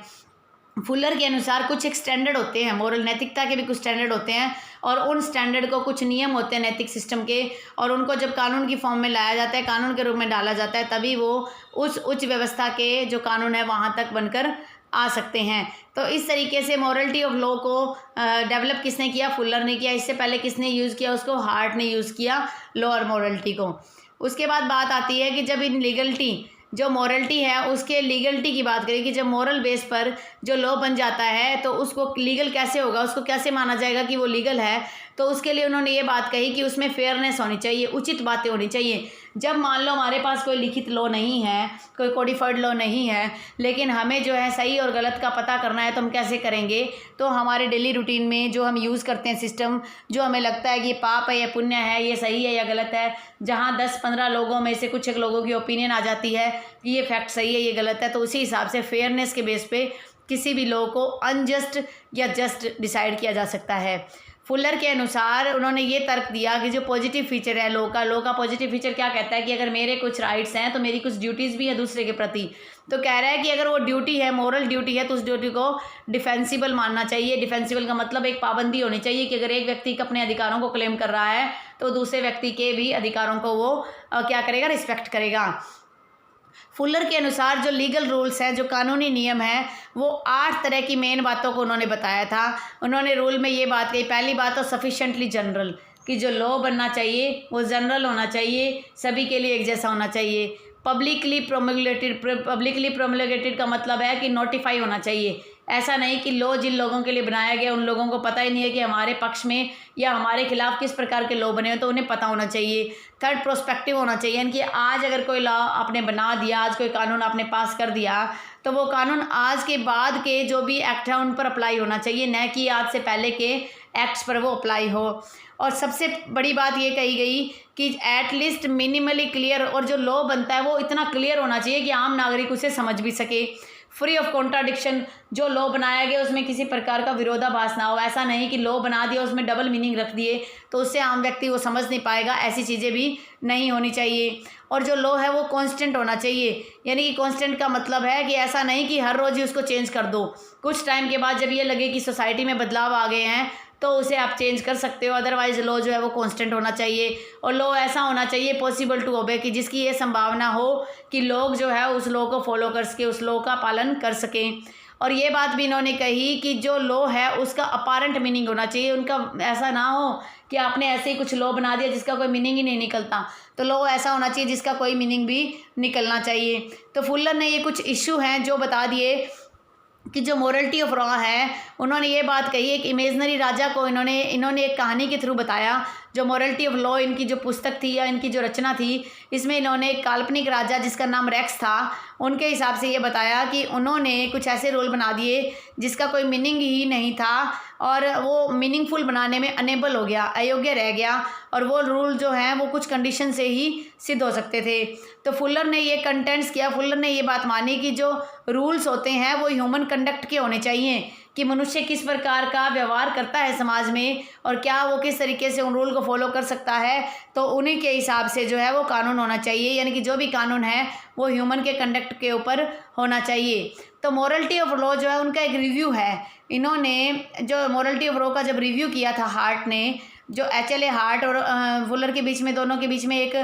फुलर के अनुसार कुछ एक स्टैंडर्ड होते हैं, मोरल नैतिकता के भी कुछ स्टैंडर्ड होते हैं, और उन स्टैंडर्ड को कुछ नियम होते हैं नैतिक सिस्टम के, और उनको जब कानून की फॉर्म में लाया जाता है, कानून के रूप में डाला जाता है, तभी वो उस उच्च व्यवस्था के जो कानून है वहाँ तक बनकर आ सकते हैं। तो इस तरीके से मॉरलिटी ऑफ लॉ को डेवलप किसने किया, फुलर ने किया। इससे पहले किसने यूज़ किया उसको, हार्ट ने यूज़ किया लॉ और मॉरलिटी को। उसके बाद बात आती है कि जब इन लीगलिटी जो मॉरलिटी है उसके लीगलिटी की बात करें कि जब मॉरल बेस पर जो लॉ बन जाता है तो उसको लीगल कैसे होगा, उसको कैसे माना जाएगा कि वो लीगल है। तो उसके लिए उन्होंने ये बात कही कि उसमें फेयरनेस होनी चाहिए, उचित बातें होनी चाहिए। जब मान लो हमारे पास कोई लिखित लॉ नहीं है, कोई कोडिफाइड लॉ नहीं है, लेकिन हमें जो है सही और गलत का पता करना है, तो हम कैसे करेंगे। तो हमारे डेली रूटीन में जो हम यूज़ करते हैं सिस्टम, जो हमें लगता है कि पाप है या पुण्य है, ये सही है या गलत है, जहाँ 10-15 लोगों में से कुछ एक लोगों की ओपिनियन आ जाती है कि ये फैक्ट सही है, ये गलत है, तो उसी हिसाब से फेयरनेस के बेस पे किसी भी लॉ को अनजस्ट या जस्ट डिसाइड किया जा सकता है। फुलर के अनुसार उन्होंने ये तर्क दिया कि जो पॉजिटिव फीचर है लॉ का पॉजिटिव फीचर क्या कहता है कि अगर मेरे कुछ राइट्स हैं तो मेरी कुछ ड्यूटीज़ भी है दूसरे के प्रति। तो कह रहा है कि अगर वो ड्यूटी है, मोरल ड्यूटी है, तो उस ड्यूटी को डिफेंसिबल मानना चाहिए। डिफेंसिबल का मतलब एक पाबंदी होनी चाहिए कि अगर एक व्यक्ति अपने अधिकारों को क्लेम कर रहा है तो दूसरे व्यक्ति के भी अधिकारों को वो क्या करेगा, रिस्पेक्ट करेगा। फुलर के अनुसार जो लीगल रूल्स हैं, जो कानूनी नियम हैं, वो 8 तरह की मेन बातों को उन्होंने बताया था। उन्होंने रूल में ये बात कही, पहली बात तो सफिशेंटली जनरल, कि जो लॉ बनना चाहिए वो जनरल होना चाहिए, सभी के लिए एक जैसा होना चाहिए। पब्लिकली प्रोमलगेटेड का मतलब है कि नोटिफाई होना चाहिए। ऐसा नहीं कि लॉ जिन लोगों के लिए बनाया गया उन लोगों को पता ही नहीं है कि हमारे पक्ष में या हमारे खिलाफ किस प्रकार के लॉ बने हो, तो उन्हें पता होना चाहिए। थर्ड, प्रोस्पेक्टिव होना चाहिए, यानी कि आज अगर कोई लॉ आपने बना दिया, आज कोई कानून आपने पास कर दिया, तो वो कानून आज के बाद के जो भी एक्ट हैं उन पर अप्लाई होना चाहिए, न कि आज से पहले के एक्ट्स पर वो अप्लाई हो। और सबसे बड़ी बात ये कही गई कि एटलीस्ट मिनिमली क्लियर, और जो लॉ बनता है वो इतना क्लियर होना चाहिए कि आम नागरिक उसे समझ भी सके। फ्री ऑफ कॉन्ट्राडिक्शन, जो लॉ बनाया गया उसमें किसी प्रकार का विरोधाभास ना हो। ऐसा नहीं कि लॉ बना दिया उसमें डबल मीनिंग रख दिए तो उससे आम व्यक्ति वो समझ नहीं पाएगा, ऐसी चीज़ें भी नहीं होनी चाहिए। और जो लॉ है वो कांस्टेंट होना चाहिए, यानी कि कांस्टेंट का मतलब है कि ऐसा नहीं कि हर रोज़ ही उसको चेंज कर दो। कुछ टाइम के बाद जब ये लगे कि सोसाइटी में बदलाव आ गए हैं तो उसे आप चेंज कर सकते हो, अदरवाइज लॉ जो है वो कांस्टेंट होना चाहिए। और लॉ ऐसा होना चाहिए पॉसिबल टू ओबे, कि जिसकी ये संभावना हो कि लोग जो है उस लॉ को फॉलो कर सके, उस लॉ का पालन कर सकें। और ये बात भी इन्होंने कही कि जो लॉ है उसका अपारेंट मीनिंग होना चाहिए, उनका ऐसा ना हो कि आपने ऐसे ही कुछ लॉ बना दिया जिसका कोई मीनिंग ही नहीं निकलता। तो लॉ ऐसा होना चाहिए जिसका कोई मीनिंग भी निकलना चाहिए। तो फुलर ने ये कुछ इश्यू हैं जो बता दिए कि जो मोरलिटी ऑफ लॉ है, उन्होंने ये बात कही, एक इमेजनरी राजा को इन्होंने एक कहानी के थ्रू बताया। जो मोरलिटी ऑफ लॉ इनकी जो पुस्तक थी या इनकी जो रचना थी, इसमें इन्होंने एक काल्पनिक राजा जिसका नाम रेक्स था, उनके हिसाब से ये बताया कि उन्होंने कुछ ऐसे रूल बना दिए जिसका कोई मीनिंग ही नहीं था और वो मीनिंगफुल बनाने में अनेबल हो गया, अयोग्य रह गया, और वो रूल जो हैं वो कुछ कंडीशन से ही सिद्ध हो सकते थे। तो फुलर ने ये कंटेंट्स किया, फुलर ने ये बात मानी कि जो रूल्स होते हैं वो ह्यूमन कंडक्ट के होने चाहिए, कि मनुष्य किस प्रकार का व्यवहार करता है समाज में और क्या वो किस तरीके से उन रूल को फॉलो कर सकता है, तो उन्हीं के हिसाब से जो है वो कानून होना चाहिए, यानी कि जो भी कानून है वो ह्यूमन के कंडक्ट के ऊपर होना चाहिए। तो मोरलिटी ऑफ लॉ जो है उनका एक रिव्यू है। इन्होंने जो मोरलिटी ऑफ लॉ का जब रिव्यू किया था हार्ट ने, जो HLA हार्ट और फुलर के बीच में, दोनों के बीच में एक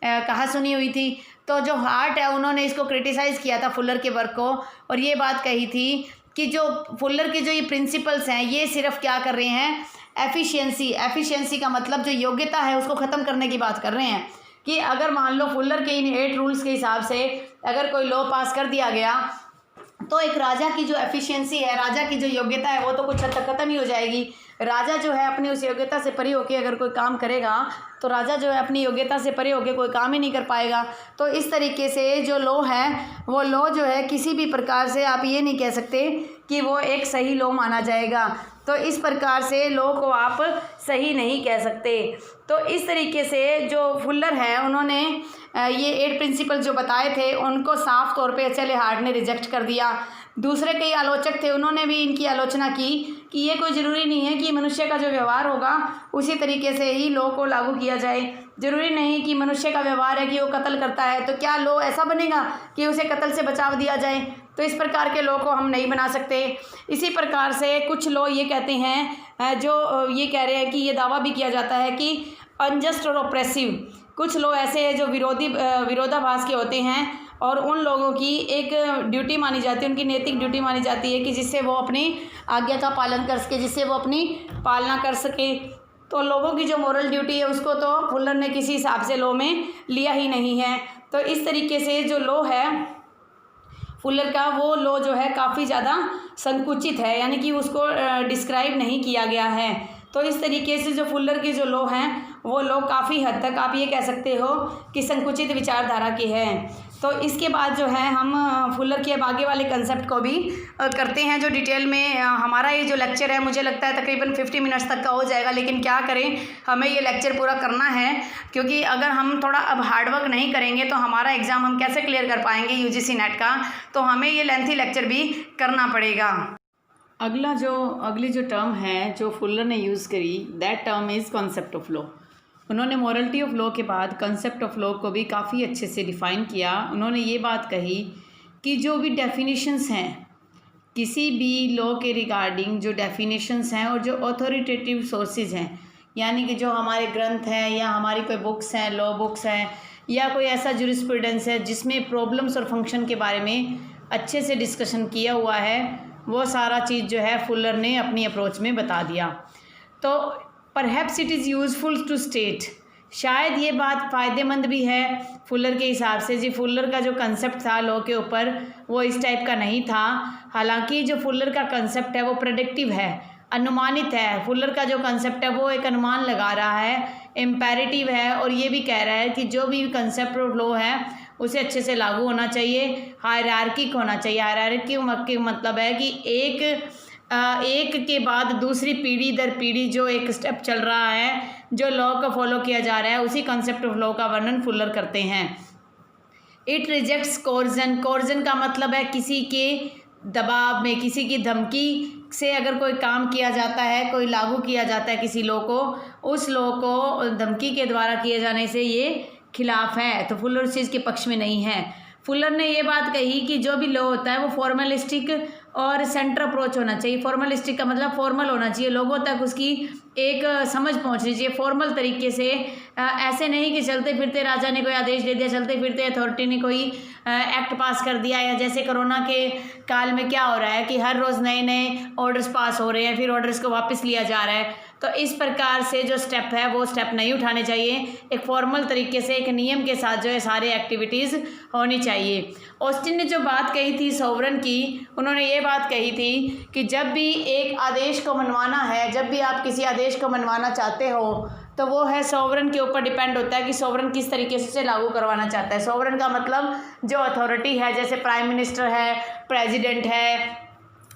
कहा सुनी हुई थी, तो जो हार्ट है उन्होंने इसको क्रिटिसाइज़ किया था फुलर के वर्क को, और ये बात कही थी कि जो फुलर के जो ये प्रिंसिपल्स हैं ये सिर्फ क्या कर रहे हैं, एफिशिएंसी का मतलब जो योग्यता है उसको ख़त्म करने की बात कर रहे हैं कि अगर मान लो फुलर के इन 8 रूल्स के हिसाब से अगर कोई लॉ पास कर दिया गया तो एक राजा की जो एफिशिएंसी है, राजा की जो योग्यता है वो तो कुछ हद तक ख़त्म ही हो जाएगी। राजा जो है अपनी उस योग्यता से परे होकर अगर कोई काम करेगा तो राजा जो है अपनी योग्यता से परे होकर कोई काम ही नहीं कर पाएगा। तो इस तरीके से जो लॉ है वो लॉ जो है किसी भी प्रकार से आप ये नहीं कह सकते कि वो एक सही लॉ माना जाएगा। तो इस प्रकार से लॉ को आप सही नहीं कह सकते। तो इस तरीके से जो फुलर है उन्होंने ये 8 प्रिंसिपल जो बताए थे उनको साफ तौर पे एच.एल. हार्ट ने रिजेक्ट कर दिया। दूसरे कई आलोचक थे उन्होंने भी इनकी आलोचना की कि ये कोई ज़रूरी नहीं है कि मनुष्य का जो व्यवहार होगा उसी तरीके से ही लॉ को लागू किया जाए। ज़रूरी नहीं कि मनुष्य का व्यवहार है कि वो कत्ल करता है तो क्या लॉ ऐसा बनेगा कि उसे कत्ल से बचाव दिया जाए। तो इस प्रकार के लॉ को हम नहीं बना सकते। इसी प्रकार से कुछ लॉ ये कहते हैं, जो ये कह रहे हैं कि ये दावा भी किया जाता है कि अनजस्ट और ऑप्रेसिव कुछ लॉ ऐसे हैं जो विरोधाभास के होते हैं और उन लोगों की एक ड्यूटी मानी जाती है, उनकी नैतिक ड्यूटी मानी जाती है कि जिससे वो अपनी आज्ञा का पालन कर सके, जिससे वो अपनी पालना कर सके। तो लोगों की जो मॉरल ड्यूटी है उसको तो फुलर ने किसी हिसाब से लॉ में लिया ही नहीं है। तो इस तरीके से जो लॉ है फुलर का वो लॉ जो है काफ़ी ज़्यादा संकुचित है, यानी कि उसको डिस्क्राइब नहीं किया गया है। तो इस तरीके से जो फुलर की जो लॉ हैं वो लॉ काफ़ी हद तक आप ये कह सकते हो कि संकुचित विचारधारा की है। तो इसके बाद जो है हम फुलर के अब आगे वाले कंसेप्ट को भी करते हैं जो डिटेल में। हमारा ये जो लेक्चर है मुझे लगता है तकरीबन 50 मिनट्स तक का हो जाएगा, लेकिन क्या करें हमें ये लेक्चर पूरा करना है क्योंकि अगर हम थोड़ा अब हार्डवर्क नहीं करेंगे तो हमारा एग्ज़ाम हम कैसे क्लियर कर पाएंगे यूजीसी नेट का। तो हमें ये लेंथी लेक्चर भी करना पड़ेगा। अगली जो टर्म है जो फुलर ने यूज़ करी that term is concept of law. उन्होंने मॉरलिटी ऑफ लॉ के बाद कंसेप्ट ऑफ लॉ को भी काफ़ी अच्छे से डिफ़ाइन किया। उन्होंने ये बात कही कि जो भी डेफिनेशंस हैं किसी भी लॉ के रिगार्डिंग, जो डेफिनेशंस हैं और जो ऑथोरिटेटिव सोर्सेज हैं, यानी कि जो हमारे ग्रंथ हैं या हमारी कोई बुक्स हैं, लॉ बुक्स हैं या कोई ऐसा जूरिस्प्रूडेंस है जिसमें प्रॉब्लम्स और फंक्शन के बारे में अच्छे से डिस्कशन किया हुआ है, वो सारा चीज़ जो है फुलर ने अपनी अप्रोच में बता दिया। तो perhaps it is useful to state, शायद ये बात फ़ायदेमंद भी है फुलर के हिसाब से। जी फुलर का जो कंसेप्ट था लॉ के ऊपर वो इस टाइप का नहीं था। हालांकि जो फुलर का कंसेप्ट है वो प्रेडिक्टिव है, अनुमानित है। फुलर का जो कंसेप्ट है वो एक अनुमान लगा रहा है, इम्पेरेटिव है और ये भी कह रहा है कि जो भी कंसेप्ट ऑफ लॉ है उसे अच्छे से लागू होना चाहिए, हायरार्किक होना चाहिए। हायरार्की मतलब है कि एक के बाद दूसरी पीढ़ी दर पीढ़ी जो एक स्टेप चल रहा है, जो लॉ को फॉलो किया जा रहा है, उसी कंसेप्ट ऑफ लॉ का वर्णन फुलर करते हैं। It rejects coercion. कोर्जन का मतलब है किसी के दबाव में, किसी की धमकी से अगर कोई काम किया जाता है, कोई लागू किया जाता है किसी लॉ को, उस लॉ को धमकी के द्वारा किए जाने से ये खिलाफ है। तो फुलर उस चीज़ के पक्ष में नहीं है। फुलर ने ये बात कही कि जो भी लॉ होता है वो फॉर्मलिस्टिक और सेंटर अप्रोच होना चाहिए। फॉर्मलिस्टिक का मतलब फॉर्मल होना चाहिए, लोगों तक उसकी एक समझ पहुंचनी चाहिए फॉर्मल तरीके से। ऐसे नहीं कि चलते फिरते राजा ने कोई आदेश दे दिया, चलते फिरते अथॉरिटी ने कोई एक्ट पास कर दिया, या जैसे कोरोना के काल में क्या हो रहा है कि हर रोज़ नए नए ऑर्डर्स पास हो रहे हैं, फिर ऑर्डर्स को वापस लिया जा रहा है। तो इस प्रकार से जो स्टेप है वो स्टेप नहीं उठाने चाहिए। एक फॉर्मल तरीके से, एक नियम के साथ जो है सारे एक्टिविटीज़ होनी चाहिए। ऑस्टिन ने जो बात कही थी सोवरन की, उन्होंने ये बात कही थी कि जब भी एक आदेश को मनवाना है, जब भी आप किसी आदेश को मनवाना चाहते हो तो वो है सोवरन के ऊपर डिपेंड होता है कि सोवरन किस तरीके से लागू करवाना चाहता है। सोवरन का मतलब जो अथॉरिटी है, जैसे प्राइम मिनिस्टर है, प्रेसिडेंट है,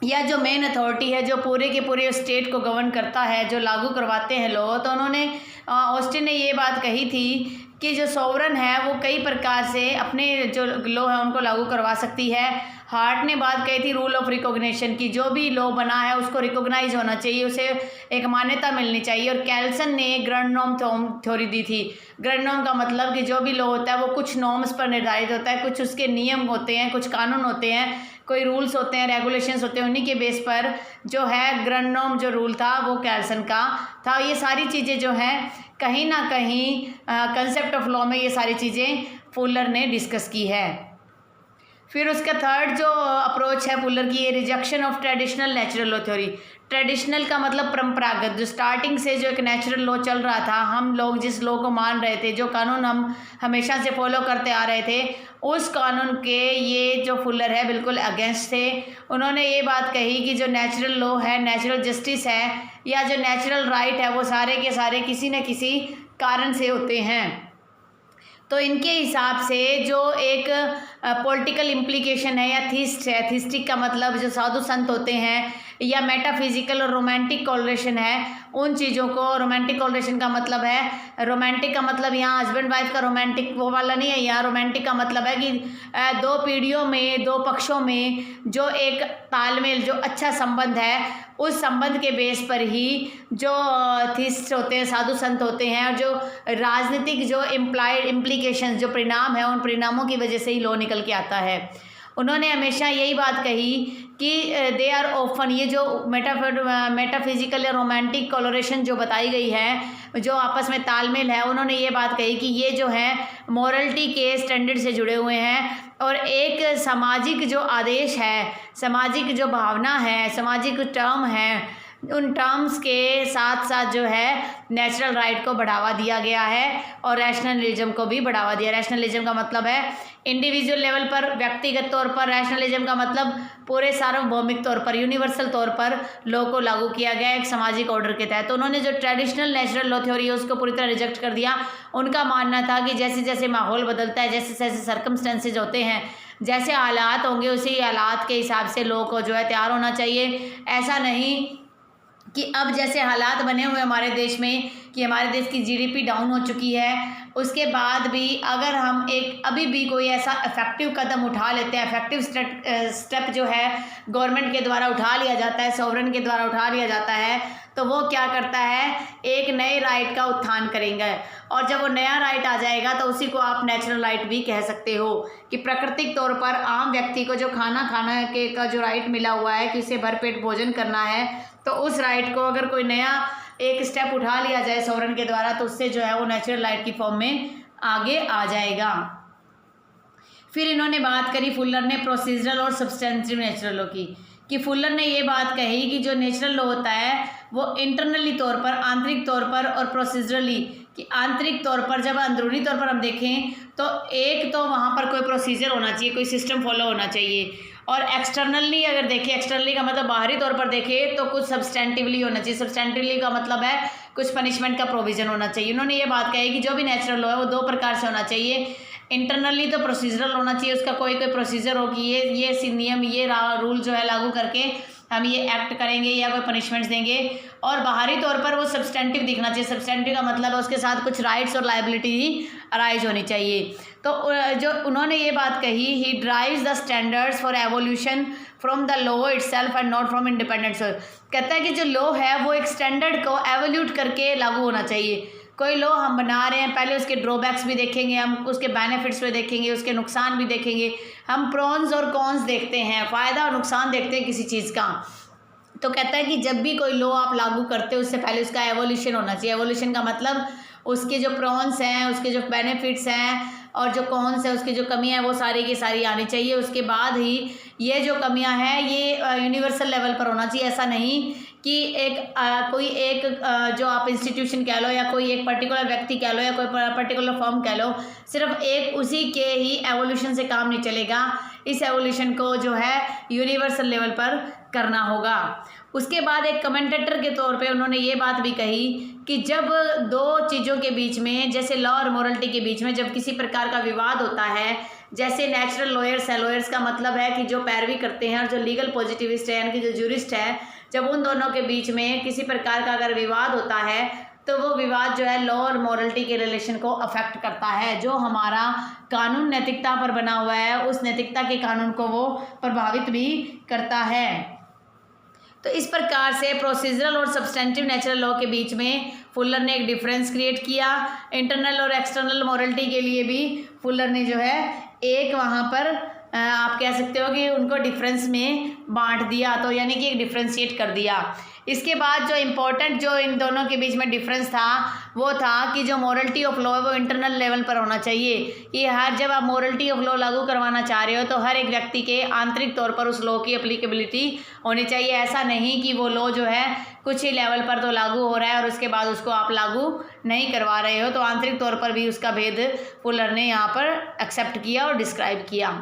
या जो मेन अथॉरिटी है जो पूरे के पूरे स्टेट को गवर्न करता है, जो लागू करवाते हैं लॉ। तो उन्होंने ऑस्टिन ने ये बात कही थी कि जो सोवरन है वो कई प्रकार से अपने जो लॉ है उनको लागू करवा सकती है। हार्ट ने बात कही थी रूल ऑफ रिकॉग्निशन की, जो भी लॉ बना है उसको रिकॉग्नाइज होना चाहिए, उसे एक मान्यता मिलनी चाहिए। और कैल्सन ने ग्रैंड नॉर्म थ्योरी दी थी। ग्रैंड नॉर्म का मतलब कि जो भी लॉ होता है वो कुछ नॉर्म्स पर निर्धारित होता है, कुछ उसके नियम होते हैं, कुछ कानून होते हैं, कोई रूल्स होते हैं, रेगुलेशंस होते हैं, उन्हीं के बेस पर जो है ग्रैंड नॉर्म जो रूल था वो कैल्सन का था। ये सारी चीज़ें जो हैं कहीं ना कहीं कंसेप्ट ऑफ लॉ में ये सारी चीज़ें फुलर ने डिस्कस की है। फिर उसका थर्ड जो अप्रोच है फुलर की, ये rejection of traditional natural law theory. Traditional का मतलब परंपरागत, जो स्टार्टिंग से जो एक नेचुरल लॉ चल रहा था, हम लोग जिस लॉ को मान रहे थे, जो कानून हम हमेशा से फॉलो करते आ रहे थे, उस कानून के ये जो फुलर है बिल्कुल अगेंस्ट थे। उन्होंने ये बात कही कि जो नेचुरल लॉ है, नेचुरल जस्टिस है या जो नेचुरल राइट है, वो सारे के सारे किसी न किसी कारण से होते हैं। तो इनके हिसाब से जो एक पॉलिटिकल इम्प्लीकेशन है या थीस्ट है, थीस्टिक का मतलब जो साधु संत होते हैं, या मेटाफिजिकल और रोमांटिक कॉलरेशन है, उन चीज़ों को, रोमांटिक कॉलरेशन का मतलब है, रोमांटिक का मतलब यहाँ हस्बैंड वाइफ का रोमांटिक वो वाला नहीं है, यहाँ रोमांटिक का मतलब है कि दो पीढ़ियों में, दो पक्षों में जो एक तालमेल, जो अच्छा संबंध है, उस संबंध के बेस पर ही जो थीस्ट होते हैं, साधु संत होते हैं, और जो राजनीतिक जो इम्प्लीकेशंस, जो परिणाम है, उन परिणामों की वजह से ही लॉ निकल के आता है। उन्होंने हमेशा यही बात कही कि दे आर ऑफन, ये जो मेटाफिजिकल या रोमांटिक कॉलोरेशन जो बताई गई है, जो आपस में तालमेल है, उन्होंने ये बात कही कि ये जो है मॉरलिटी के स्टैंडर्ड से जुड़े हुए हैं, और एक सामाजिक जो आदेश है, सामाजिक जो भावना है, सामाजिक टर्म है, उन टर्म्स के साथ साथ जो है नेचुरल राइट को बढ़ावा दिया गया है और रैशनलिज्म को भी बढ़ावा दिया। रैशनलिज्म का मतलब है इंडिविजुअल लेवल पर, व्यक्तिगत तौर पर। रैशनलिज्म का मतलब पूरे सार्वभौमिक तौर पर, यूनिवर्सल तौर पर लॉ को लागू किया गया एक सामाजिक ऑर्डर के तहत। तो उन्होंने जो ट्रेडिशनल नेचुरल लॉ थ्योरी है उसको पूरी तरह रिजेक्ट कर दिया। उनका मानना था कि जैसे जैसे माहौल बदलता है, जैसे जैसे सर्कमस्टेंसेज होते हैं, जैसे हालात होंगे, उसी हालात के हिसाब से लॉ को जो है तैयार होना चाहिए। ऐसा नहीं कि अब जैसे हालात बने हुए हमारे देश में कि हमारे देश की जीडीपी डाउन हो चुकी है, उसके बाद भी अगर हम अभी भी कोई ऐसा इफेक्टिव कदम उठा लेते हैं, इफेक्टिव स्टेप जो है गवर्नमेंट के द्वारा उठा लिया जाता है, सॉवरेन के द्वारा उठा लिया जाता है, तो वो क्या करता है, एक नए राइट का उत्थान करेंगे। और जब वो नया राइट आ जाएगा तो उसी को आप नेचुरल राइट भी कह सकते हो, कि प्राकृतिक तौर पर आम व्यक्ति को जो खाना खाने का जो राइट मिला हुआ है कि उसे भरपेट भोजन करना है, तो उस राइट को अगर कोई नया एक स्टेप उठा लिया जाए सॉवरेन के द्वारा, तो उससे जो है वो नेचुरल राइट की फॉर्म में आगे आ जाएगा। फिर इन्होंने बात करी फुलर ने प्रोसीजरल और सब्सटेंटिव नेचुरल लॉ की, कि फुलर ने ये बात कही कि जो नेचुरल लॉ होता है वो इंटरनली तौर पर, आंतरिक तौर पर, और प्रोसीजरली कि आंतरिक तौर पर, जब अंदरूनी तौर पर हम देखें तो एक तो वहाँ पर कोई प्रोसीजर होना चाहिए, कोई सिस्टम फॉलो होना चाहिए, और एक्सटर्नली अगर देखें, एक्सटर्नली का मतलब बाहरी तौर पर देखें तो कुछ सब्सटेंटिवली होना चाहिए। सब्सटेंटिवली का मतलब है कुछ पनिशमेंट का प्रोविजन होना चाहिए। उन्होंने ये बात कही कि जो भी नेचुरल लॉ है वो दो प्रकार से होना चाहिए। इंटरनली तो प्रोसीजरल होना चाहिए, उसका कोई प्रोसीजर हो कि ये नियम, ये रूल जो है लागू करके हम ये एक्ट करेंगे या कोई पनिशमेंट्स देंगे, और बाहरी तौर पर वो सब्सटेंटिव दिखना चाहिए। सब्सटेंटिव का मतलब है उसके साथ कुछ राइट्स और लायबिलिटी ही अराइज होनी चाहिए। तो जो उन्होंने ये बात कही, ही drives the standards for evolution from the law itself and not from independent source. कहता है कि जो लॉ है वो एक स्टैंडर्ड को एवोल्यूट करके लागू होना चाहिए। कोई लॉ हम बना रहे हैं, पहले उसके ड्रॉबैक्स भी देखेंगे, हम उसके बेनिफिट्स भी देखेंगे, उसके नुकसान भी देखेंगे, हम प्रॉन्स और कॉन्स देखते हैं, फ़ायदा और नुकसान देखते हैं किसी चीज़ का। तो कहता है कि जब भी कोई लॉ आप लागू करते हो उससे पहले उसका एवोल्यूशन होना चाहिए। एवोल्यूशन का मतलब उसके जो प्रॉन्स हैं, उसके जो बेनिफिट्स हैं, और जो कॉन्स है, उसकी जो कमियां हैं, वो सारी की सारी आनी चाहिए। उसके बाद ही ये जो कमियां हैं ये यूनिवर्सल लेवल पर होना चाहिए। ऐसा नहीं कि कोई एक जो आप इंस्टीट्यूशन कह लो, या कोई एक पर्टिकुलर व्यक्ति कह लो, या कोई पर्टिकुलर फॉर्म कह लो, सिर्फ एक उसी के ही एवोल्यूशन से काम नहीं चलेगा। इस एवोल्यूशन को जो है यूनिवर्सल लेवल पर करना होगा। उसके बाद एक कमेंटेटर के तौर पे उन्होंने ये बात भी कही कि जब दो चीज़ों के बीच में, जैसे लॉ और मोरलिटी के बीच में जब किसी प्रकार का विवाद होता है, जैसे नेचुरल लॉयर्स है, लॉयर्स का मतलब है कि जो पैरवी करते हैं, और जो लीगल पॉजिटिविस्ट है, यानी कि जो जूरिस्ट है, जब उन दोनों के बीच में किसी प्रकार का अगर विवाद होता है तो वो विवाद जो है लॉ और मोरलिटी के रिलेशन को अफेक्ट करता है। जो हमारा कानून नैतिकता पर बना हुआ है, उस नैतिकता के कानून को वो प्रभावित भी करता है। तो इस प्रकार से प्रोसीजरल और सब्सटेंटिव नेचुरल लॉ के बीच में फुलर ने एक डिफरेंस क्रिएट किया। इंटरनल और एक्सटर्नल मोरलिटी के लिए भी फुलर ने जो है एक वहाँ पर आप कह सकते हो कि उनको डिफरेंस में बांट दिया, तो यानी कि एक डिफ्रेंशिएट कर दिया। इसके बाद जो इम्पोर्टेंट जो इन दोनों के बीच में डिफरेंस था वो था कि जो मॉरलिटी ऑफ लॉ है वो इंटरनल लेवल पर होना चाहिए। ये हर जब आप मॉरलिटी ऑफ लॉ लागू करवाना चाह रहे हो तो हर एक व्यक्ति के आंतरिक तौर पर उस लॉ की अप्लीकेबिलिटी होनी चाहिए। ऐसा नहीं कि वो लॉ जो है कुछ ही लेवल पर तो लागू हो रहा है और उसके बाद उसको आप लागू नहीं करवा रहे हो, तो आंतरिक तौर पर भी उसका भेद फुलर ने यहाँ पर एक्सेप्ट किया और डिस्क्राइब किया।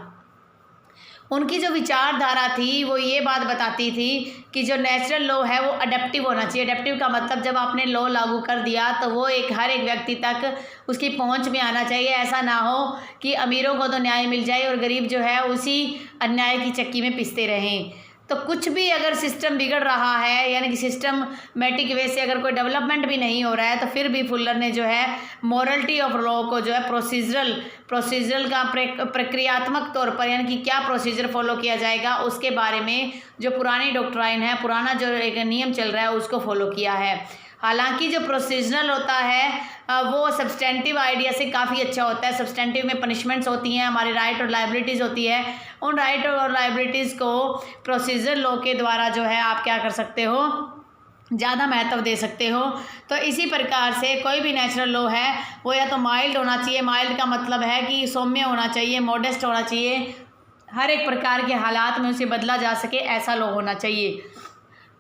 उनकी जो विचारधारा थी वो ये बात बताती थी कि जो नेचुरल लॉ है वो अडेप्टिव होना चाहिए। अडेप्टिव का मतलब जब आपने लॉ लागू कर दिया तो वो हर एक व्यक्ति तक उसकी पहुंच में आना चाहिए। ऐसा ना हो कि अमीरों को तो न्याय मिल जाए और गरीब जो है उसी अन्याय की चक्की में पिसते रहें। तो कुछ भी अगर सिस्टम बिगड़ रहा है, यानी कि सिस्टमैटिक वे से अगर कोई डेवलपमेंट भी नहीं हो रहा है, तो फिर भी फुलर ने जो है मॉरलिटी ऑफ लॉ को जो है प्रोसीजरल का प्रक्रियात्मक तौर पर, यानी कि क्या प्रोसीजर फॉलो किया जाएगा उसके बारे में जो पुरानी डॉक्ट्राइन है, पुराना जो एक नियम चल रहा है उसको फॉलो किया है। हालांकि जो प्रोसीजरल होता है वो सब्सटेंटिव आइडिया से काफ़ी अच्छा होता है। सब्सटेंटिव में पनिशमेंट्स होती हैं, हमारी राइट और लाइबिलिटीज़ होती है। उन राइट और लाइबिलिटीज़ को प्रोसीजर लॉ के द्वारा जो है आप क्या कर सकते हो, ज़्यादा महत्व दे सकते हो। तो इसी प्रकार से कोई भी नेचुरल लॉ है वो या तो माइल्ड होना चाहिए, माइल्ड का मतलब है कि सौम्य होना चाहिए, मॉडेस्ट होना चाहिए, हर एक प्रकार के हालात में उसे बदला जा सके, ऐसा लॉ होना चाहिए।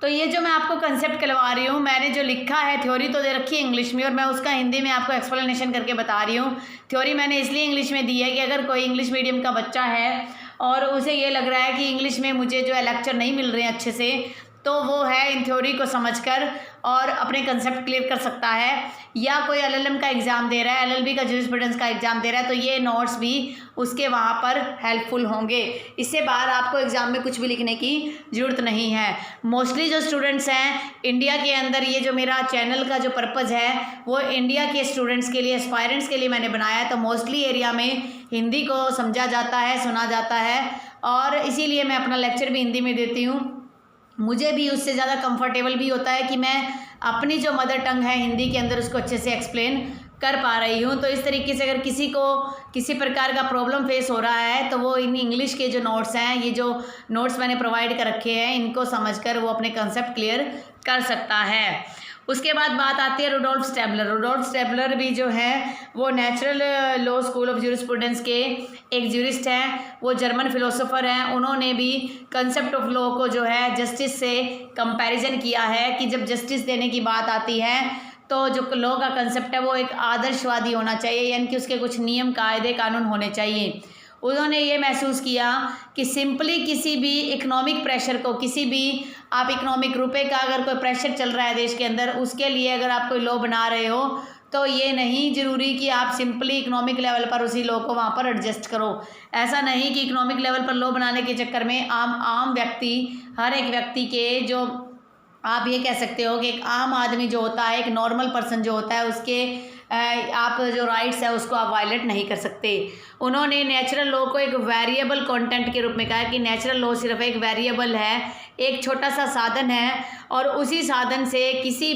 तो ये जो मैं आपको कंसेप्ट करवा रही हूँ, मैंने जो लिखा है थ्योरी तो दे रखी है इंग्लिश में और मैं उसका हिंदी में आपको एक्सप्लेनेशन करके बता रही हूँ। थ्योरी मैंने इसलिए इंग्लिश में दी है कि अगर कोई इंग्लिश मीडियम का बच्चा है और उसे ये लग रहा है कि इंग्लिश में मुझे जो है लेक्चर नहीं मिल रहे हैं अच्छे से, तो वो है इन थ्योरी को समझकर और अपने कंसेप्ट क्लियर कर सकता है। या कोई एलएलएम का एग्ज़ाम दे रहा है, एलएलबी का जूरिस्प्रूडेंस का एग्ज़ाम दे रहा है, तो ये नोट्स भी उसके वहाँ पर हेल्पफुल होंगे। इससे बाहर आपको एग्ज़ाम में कुछ भी लिखने की ज़रूरत नहीं है। मोस्टली जो स्टूडेंट्स हैं इंडिया के अंदर, ये जो मेरा चैनल का जो पर्पज़ है वो इंडिया के स्टूडेंट्स के लिए, एस्पायरेंट्स के लिए मैंने बनाया है। तो मोस्टली एरिया में हिंदी को समझा जाता है, सुना जाता है और इसीलिए मैं अपना लेक्चर भी हिंदी में देती हूँ। मुझे भी उससे ज़्यादा कंफर्टेबल भी होता है कि मैं अपनी जो मदर टंग है हिंदी के अंदर उसको अच्छे से एक्सप्लेन कर पा रही हूँ। तो इस तरीके से अगर किसी को किसी प्रकार का प्रॉब्लम फेस हो रहा है तो वो इन इंग्लिश के जो नोट्स हैं, ये जो नोट्स मैंने प्रोवाइड कर रखे हैं, इनको समझकर वो अपने कंसेप्ट क्लियर कर सकता है। उसके बाद बात आती है रुडोल्फ स्टेबलर। रुडोल्फ स्टेबलर भी जो है वो natural law school of jurisprudence के एक ज्यूरिस्ट हैं, वो जर्मन फिलोसोफर हैं। उन्होंने भी कंसेप्ट ऑफ लॉ को जो है जस्टिस से कंपैरिजन किया है कि जब जस्टिस देने की बात आती है तो जो लॉ का कंसेप्ट है वो एक आदर्शवादी होना चाहिए, यानी कि उसके कुछ नियम कायदे कानून होने चाहिए। उन्होंने ये महसूस किया कि सिंपली किसी भी इकोनॉमिक प्रेशर को, किसी भी आप इकोनॉमिक रुपए का अगर कोई प्रेशर चल रहा है देश के अंदर, उसके लिए अगर आप कोई लॉ बना रहे हो तो ये नहीं ज़रूरी कि आप सिंपली इकोनॉमिक लेवल पर उसी लॉ को वहाँ पर एडजस्ट करो। ऐसा नहीं कि इकोनॉमिक लेवल पर लॉ बनाने के चक्कर में आम व्यक्ति, हर एक व्यक्ति के जो आप ये कह सकते हो कि एक आम आदमी जो होता है, एक नॉर्मल पर्सन जो होता है, उसके आप जो राइट्स है उसको आप वायलेट नहीं कर सकते। उन्होंने नेचुरल लॉ को एक वेरिएबल कंटेंट के रूप में कहा कि नेचुरल लॉ सिर्फ एक वेरिएबल है, एक छोटा सा साधन है और उसी साधन से किसी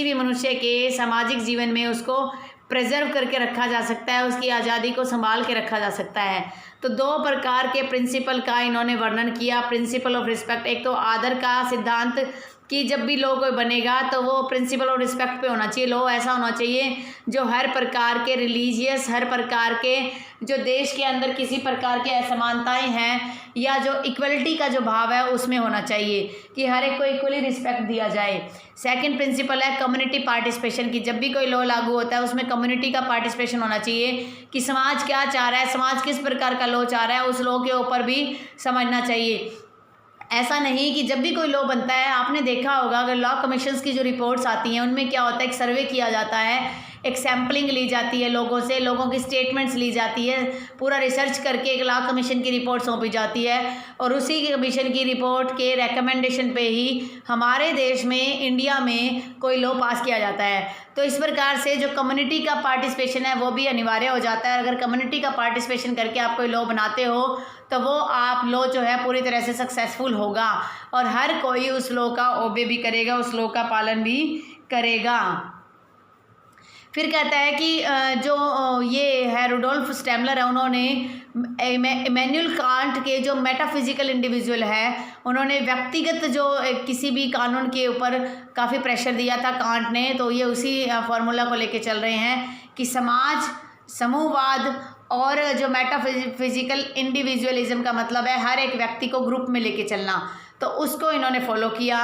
भी मनुष्य के सामाजिक जीवन में उसको प्रिजर्व करके रखा जा सकता है, उसकी आज़ादी को संभाल के रखा जा सकता है। तो दो प्रकार के प्रिंसिपल का इन्होंने वर्णन किया। प्रिंसिपल ऑफ रिस्पेक्ट, एक तो आदर का सिद्धांत कि जब भी लॉ कोई बनेगा तो वो प्रिंसिपल ऑफ रिस्पेक्ट पे होना चाहिए। लॉ ऐसा होना चाहिए जो हर प्रकार के रिलीजियस, हर प्रकार के जो देश के अंदर किसी प्रकार की असमानताएं हैं या जो इक्वलिटी का जो भाव है उसमें होना चाहिए कि हर एक को इक्वली रिस्पेक्ट दिया जाए। सेकंड प्रिंसिपल है कम्युनिटी पार्टिसिपेशन की, जब भी कोई लॉ लागू होता है उसमें कम्युनिटी का पार्टिसिपेशन होना चाहिए कि समाज क्या चाह रहा है, समाज किस प्रकार का लॉ चाह रहा है, उस लॉ के ऊपर भी समझना चाहिए। ऐसा नहीं कि जब भी कोई लॉ बनता है, आपने देखा होगा अगर लॉ कमीशंस की जो रिपोर्ट्स आती हैं उनमें क्या होता है, एक सर्वे किया जाता है, एक सैम्पलिंग ली जाती है लोगों से, लोगों की स्टेटमेंट्स ली जाती है, पूरा रिसर्च करके एक लॉ कमीशन की रिपोर्ट सौंपी जाती है और उसी कमीशन की रिपोर्ट के रेकमेंडेशन पे ही हमारे देश में, इंडिया में कोई लॉ पास किया जाता है। तो इस प्रकार से जो कम्युनिटी का पार्टिसिपेशन है वो भी अनिवार्य हो जाता है। अगर कम्युनिटी का पार्टिसिपेशन करके आप कोई लॉ बनाते हो तो वो आप लॉ जो है पूरी तरह से सक्सेसफुल होगा और हर कोई उस लॉ का ओबे भी करेगा, उस लॉ का पालन भी करेगा। फिर कहता है कि जो ये है रुडोल्फ स्टेबलर है, उन्होंने इमैनुअल कांट के जो मेटाफिजिकल इंडिविजुअल है, उन्होंने व्यक्तिगत जो किसी भी कानून के ऊपर काफ़ी प्रेशर दिया था कांट ने, तो ये उसी फार्मूला को लेके चल रहे हैं कि समाज, समूहवाद और जो मेटाफिजिकल इंडिविजुअलिज्म का मतलब है हर एक व्यक्ति को ग्रुप में लेके चलना, तो उसको इन्होंने फॉलो किया।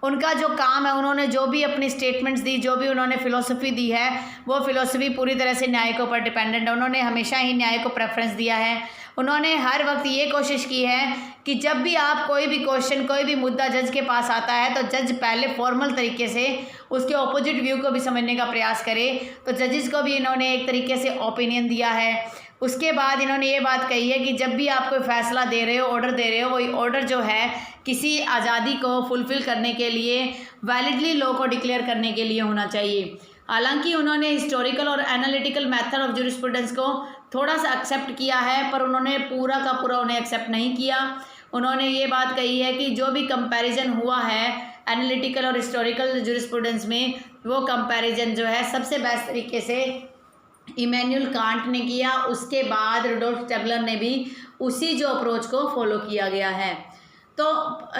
उनका जो काम है, उन्होंने जो भी अपनी स्टेटमेंट्स दी, जो भी उन्होंने फ़िलोसफी दी है, वो फ़िलोसफी पूरी तरह से न्याय के ऊपर डिपेंडेंट है। उन्होंने हमेशा ही न्याय को प्रेफरेंस दिया है। उन्होंने हर वक्त ये कोशिश की है कि जब भी आप कोई भी क्वेश्चन, कोई भी मुद्दा जज के पास आता है, तो जज पहले फॉर्मल तरीके से उसके ऑपोजिट व्यू को भी समझने का प्रयास करे। तो जजेस को भी इन्होंने एक तरीके से ओपिनियन दिया है। उसके बाद इन्होंने ये बात कही है कि जब भी आप कोई फैसला दे रहे हो, ऑर्डर दे रहे हो, वही ऑर्डर जो है किसी आज़ादी को फुलफ़िल करने के लिए, वैलिडली लॉ को डिक्लेयर करने के लिए होना चाहिए। हालांकि उन्होंने हिस्टोरिकल और एनालिटिकल मेथड ऑफ जूरिस्प्रूडेंस को थोड़ा सा एक्सेप्ट किया है, पर उन्होंने पूरा का पूरा उन्हें एक्सेप्ट नहीं किया। उन्होंने ये बात कही है कि जो भी कंपैरिजन हुआ है एनालिटिकल और हिस्टोरिकल जूरिस्प्रूडेंस में, वो कंपैरिजन जो है सबसे बेस्ट तरीके से इमैनुअल कांट ने किया। उसके बाद रुडोल्फ स्टेबलर ने भी उसी जो अप्रोच को फॉलो किया गया है। तो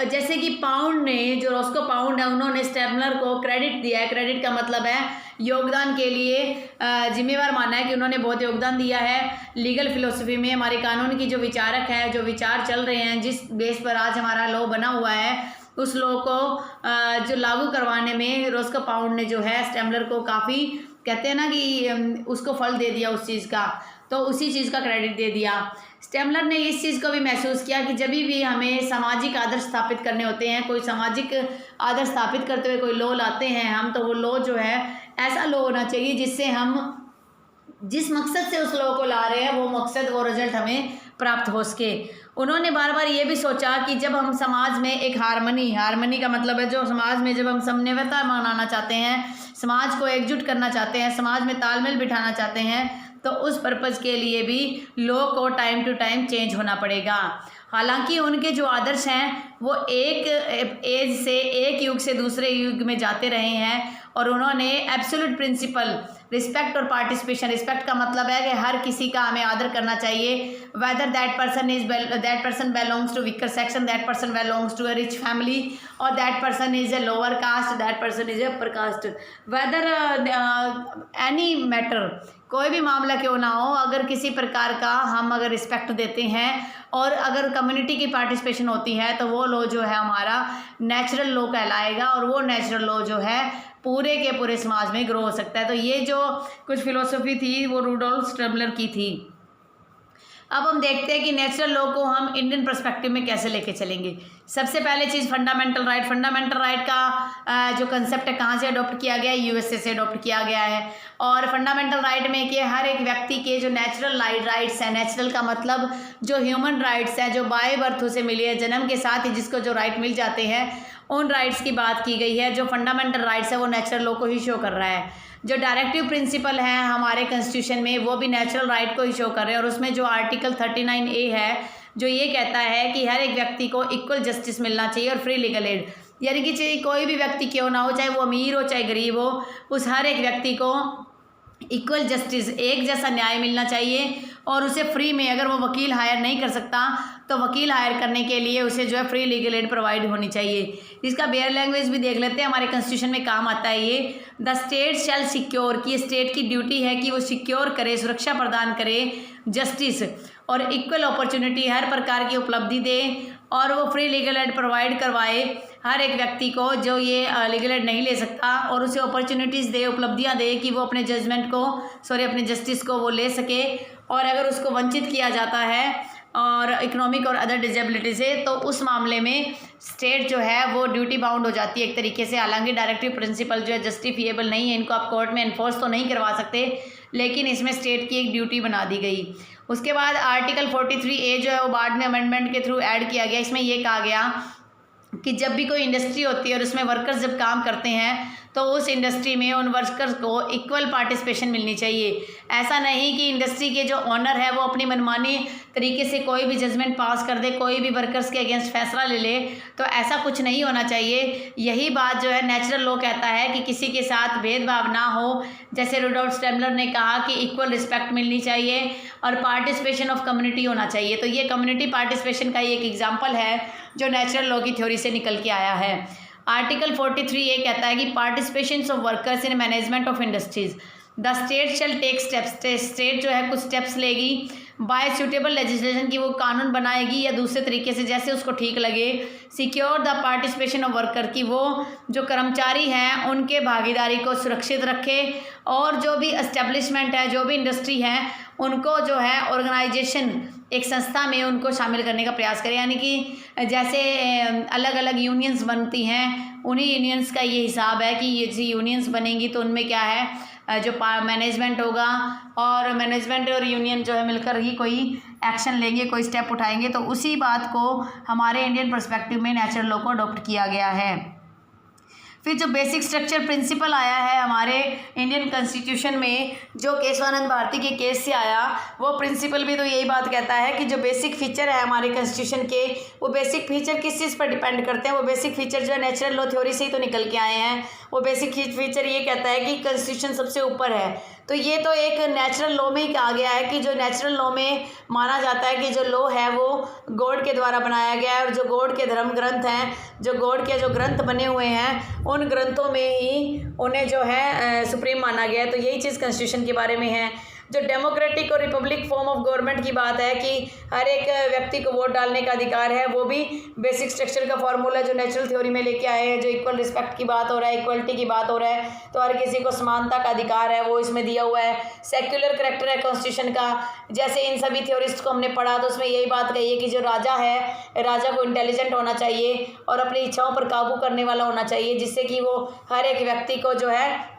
जैसे कि पाउंड ने, जो रॉस्को पाउंड है, उन्होंने स्टेबलर को क्रेडिट दिया है। क्रेडिट का मतलब है योगदान के लिए जिम्मेवार माना है कि उन्होंने बहुत योगदान दिया है लीगल फिलोसफी में। हमारे कानून की जो विचारक है, जो विचार चल रहे हैं, जिस बेस पर आज हमारा लॉ बना हुआ है, उस लॉ को जो लागू करवाने में रॉस्को पाउंड ने जो है स्टेबलर को काफ़ी, कहते हैं ना कि उसको फल दे दिया उस चीज़ का, तो उसी चीज़ का क्रेडिट दे दिया। स्टेबलर ने इस चीज़ को भी महसूस किया कि जब भी हमें सामाजिक आदर्श स्थापित करने होते हैं, कोई सामाजिक आदर्श स्थापित करते हुए कोई लॉ लाते हैं हम, तो वो लॉ जो है ऐसा लॉ होना चाहिए जिससे हम जिस मकसद से उस लॉ को ला रहे हैं, वो मकसद, वो रिजल्ट हमें प्राप्त हो सके। उन्होंने बार बार ये भी सोचा कि जब हम समाज में एक हारमनी का मतलब है जो समाज में जब हम समन्वयता मनाना चाहते हैं, समाज को एकजुट करना चाहते हैं, समाज में तालमेल बिठाना चाहते हैं, तो उस पर्पज़ के लिए भी लॉ को टाइम टू टाइम चेंज होना पड़ेगा। हालांकि उनके जो आदर्श हैं वो एक एज से, एक युग से दूसरे युग में जाते रहे हैं, और उन्होंने एब्सोल्यूट प्रिंसिपल रिस्पेक्ट और पार्टिसिपेशन, रिस्पेक्ट का मतलब है कि हर किसी का हमें आदर करना चाहिए, whether that person belongs to weaker section, that person belongs to a rich family, और that person is a lower caste, that person is a upper caste, whether any matter, कोई भी मामला क्यों ना हो, अगर किसी प्रकार का हम अगर रिस्पेक्ट देते हैं और अगर कम्युनिटी की पार्टिसिपेशन होती है, तो वो लॉ जो है हमारा नेचुरल लॉ कहलाएगा, और वो नेचुरल लॉ जो है पूरे के पूरे समाज में ग्रो हो सकता है। तो ये जो कुछ फिलोसफी थी वो रुडोल्फ स्टेबलर की थी। अब हम देखते हैं कि नेचुरल लॉ को हम इंडियन पर्सपेक्टिव में कैसे लेके चलेंगे। सबसे पहले चीज़ फंडामेंटल राइट। फंडामेंटल राइट का जो कंसेप्ट है कहाँ से अडॉप्ट किया गया है? यूएसए से अडॉप्ट किया गया है। और फंडामेंटल राइट में कि हर एक व्यक्ति के जो नेचुरल राइट्स हैं, नेचुरल का मतलब जो ह्यूमन राइट्स हैं, जो बाय बर्थ से मिली है, जन्म के साथ ही जिसको जो राइट मिल जाते हैं, उन राइट्स की बात की गई है। जो फंडामेंटल राइट्स है वो नेचुरल लॉ को ही शो कर रहा है। जो डायरेक्टिव प्रिंसिपल है हमारे कॉन्स्टिट्यूशन में वो भी नेचुरल राइट को ही शो कर रहे हैं। और उसमें जो आर्टिकल 39A है जो ये कहता है कि हर एक व्यक्ति को इक्वल जस्टिस मिलना चाहिए और फ्री लीगल एड, यानी कि चाहे कोई भी व्यक्ति क्यों ना हो, चाहे वो अमीर हो चाहे गरीब हो, उस हर एक व्यक्ति को इक्वल जस्टिस, एक जैसा न्याय मिलना चाहिए। और उसे फ्री में, अगर वो वकील हायर नहीं कर सकता तो वकील हायर करने के लिए उसे जो है फ्री लीगल एड प्रोवाइड होनी चाहिए। इसका बेयर लैंग्वेज भी देख लेते हैं, हमारे कॉन्स्टिट्यूशन में काम आता है ये। द स्टेट शैल सिक्योर, कि स्टेट की ड्यूटी है कि वो सिक्योर करे, सुरक्षा प्रदान करे, जस्टिस और इक्वल अपॉर्चुनिटी, हर प्रकार की उपलब्धि दे, और वो फ्री लीगल एड प्रोवाइड करवाए हर एक व्यक्ति को जो ये लीगल एड नहीं ले सकता, और उसे अपॉर्चुनिटीज़ दे, उपलब्धियां दे कि वो अपने जजमेंट को, अपने जस्टिस को वो ले सके। और अगर उसको वंचित किया जाता है और इकोनॉमिक और अदर डिजेबिलिटी से, तो उस मामले में स्टेट जो है वो ड्यूटी बाउंड हो जाती है एक तरीके से। हालांकि डायरेक्टिव प्रिंसिपल जो है जस्टिफिएबल नहीं है, इनको आप कोर्ट में एनफोर्स तो नहीं करवा सकते, लेकिन इसमें स्टेट की एक ड्यूटी बना दी गई। उसके बाद आर्टिकल 43A जो है वो बाद में अमेंडमेंट के थ्रू ऐड किया गया। इसमें ये कहा गया कि जब भी कोई इंडस्ट्री होती है और उसमें वर्कर्स जब काम करते हैं तो उस इंडस्ट्री में उन वर्कर्स को इक्वल पार्टिसिपेशन मिलनी चाहिए। ऐसा नहीं कि इंडस्ट्री के जो ओनर है वो अपनी मनमानी तरीके से कोई भी जजमेंट पास कर दे, कोई भी वर्कर्स के अगेंस्ट फैसला ले ले, तो ऐसा कुछ नहीं होना चाहिए। यही बात जो है नेचुरल लॉ कहता है कि किसी के साथ भेदभाव ना हो। जैसे रुडोल्फ स्टेमलर ने कहा कि इक्वल रिस्पेक्ट मिलनी चाहिए और पार्टिसिपेशन ऑफ कम्युनिटी होना चाहिए। तो ये कम्युनिटी पार्टिसिपेशन का एक एग्जाम्पल है जो नेचुरल लॉ की थ्योरी से निकल के आया है। आर्टिकल 43 ये कहता है कि participation of workers in management of industries the state shall take steps. State जो है कुछ स्टेप्स लेगी बाय सुटेबल लेजिस्लेशन की वो कानून बनाएगी या दूसरे तरीके से जैसे उसको ठीक लगे। Secure the participation of worker की वो जो कर्मचारी हैं उनके भागीदारी को सुरक्षित रखे और जो भी एस्टेब्लिशमेंट है, जो भी इंडस्ट्री है, उनको जो है ऑर्गेनाइजेशन एक संस्था में उनको शामिल करने का प्रयास करें। यानी कि जैसे अलग अलग यूनियंस बनती हैं, उन्हीं यूनियंस का ये हिसाब है कि ये जी यूनियंस बनेंगी तो उनमें क्या है जो मैनेजमेंट होगा और मैनेजमेंट और यूनियन जो है मिलकर ही कोई एक्शन लेंगे, कोई स्टेप उठाएंगे। तो उसी बात को हमारे इंडियन पर्सपेक्टिव में नेचुरल लॉ को अडॉप्ट किया गया है। फिर जो बेसिक स्ट्रक्चर प्रिंसिपल आया है हमारे इंडियन कॉन्स्टिट्यूशन में, जो केशवानंद भारती के केस से आया, वो प्रिंसिपल भी तो यही बात कहता है कि जो बेसिक फीचर है हमारे कॉन्स्टिट्यूशन के, वो बेसिक फीचर किस चीज़ पर डिपेंड करते हैं। वो बेसिक फीचर जो है नेचुरल लॉ थ्योरी से ही तो निकल के आए हैं। वो बेसिक फीचर ये कहता है कि कॉन्स्टिट्यूशन सबसे ऊपर है। तो ये तो एक नेचुरल लॉ में ही कहा गया है कि जो नेचुरल लॉ में माना जाता है कि जो लॉ है वो गॉड के द्वारा बनाया गया है और जो गॉड के धर्म ग्रंथ हैं, जो गॉड के जो ग्रंथ बने हुए हैं, उन ग्रंथों में ही उन्हें जो है सुप्रीम माना गया है। तो यही चीज़ कॉन्स्टिट्यूशन के बारे में है। जो डेमोक्रेटिक और रिपब्लिक फॉर्म ऑफ गवर्नमेंट की बात है कि हर एक व्यक्ति को वोट डालने का अधिकार है, वो भी बेसिक स्ट्रक्चर का फॉर्मूला जो नेचुरल थ्योरी में लेके आए हैं। जो इक्वल रिस्पेक्ट की बात हो रहा है, इक्वलिटी की बात हो रहा है, तो हर किसी को समानता का अधिकार है, वो इसमें दिया हुआ है। सेक्युलर करैक्टर है कॉन्स्टिट्यूशन का। जैसे इन सभी थ्योरिस्ट को हमने पढ़ा तो उसमें यही बात कही है कि जो राजा है, राजा को इंटेलिजेंट होना चाहिए और अपनी इच्छाओं पर काबू करने वाला होना चाहिए, जिससे कि वो हर एक व्यक्ति को जो है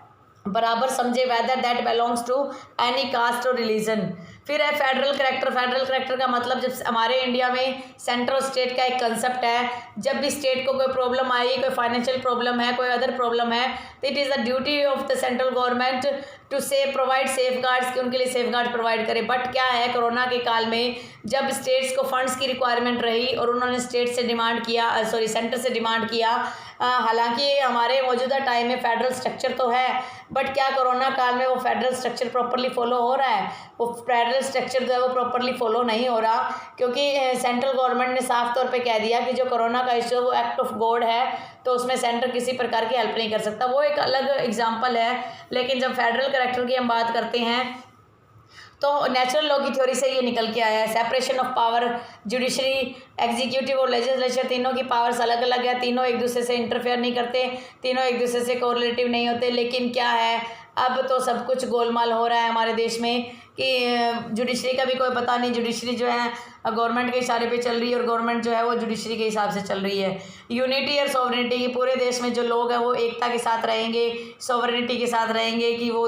बराबर समझे, whether that belongs to any caste और रिलीजन। फिर है फेडरल करैक्टर। फेडरल करैक्टर का मतलब जब हमारे इंडिया में सेंटर और स्टेट का एक कंसेप्ट है। जब भी स्टेट को कोई प्रॉब्लम आई, कोई फाइनेंशियल प्रॉब्लम है, कोई अदर प्रॉब्लम है, तो it is the duty of the central government to provide safeguards, कि उनके लिए सेफ गार्ड प्रोवाइड करे। बट क्या है, कोरोना के काल में जब स्टेट्स को फंड्स की रिक्वायरमेंट रही और उन्होंने स्टेट से डिमांड किया, सेंटर से डिमांड किया, हालांकि हमारे मौजूदा टाइम में फेडरल स्ट्रक्चर तो है, बट क्या कोरोना काल में वो फेडरल स्ट्रक्चर प्रॉपरली फॉलो हो रहा है? वो फेडरल स्ट्रक्चर जो है वो प्रॉपरली फॉलो नहीं हो रहा, क्योंकि सेंट्रल गवर्नमेंट ने साफ तौर पे कह दिया कि जो कोरोना का इशू वो एक्ट ऑफ गॉड है, तो उसमें सेंटर किसी प्रकार की हेल्प नहीं कर सकता। वो एक अलग एग्जाम्पल है। लेकिन जब फेडरल करैक्टर की हम बात करते हैं तो नेचुरल लॉ की थ्योरी से ये निकल के आया है। Separation of power, judiciary, executive और लेजिस्लेचर, तीनों की पावर्स अलग अलग है, तीनों एक दूसरे से इंटरफेयर नहीं करते, तीनों एक दूसरे से कोरिलेटिव नहीं होते। लेकिन क्या है, अब तो सब कुछ गोलमाल हो रहा है हमारे देश में कि जुडिशरी का भी कोई पता नहीं। जुडिशरी जो है गवर्नमेंट के इशारे पे चल रही है और गवर्नमेंट जो है वो जुडिशरी के हिसाब से चल रही है। यूनिटी और सॉवरेनिटी की, पूरे देश में जो लोग हैं वो एकता के साथ रहेंगे, सॉवरेनिटी के साथ रहेंगे, कि वो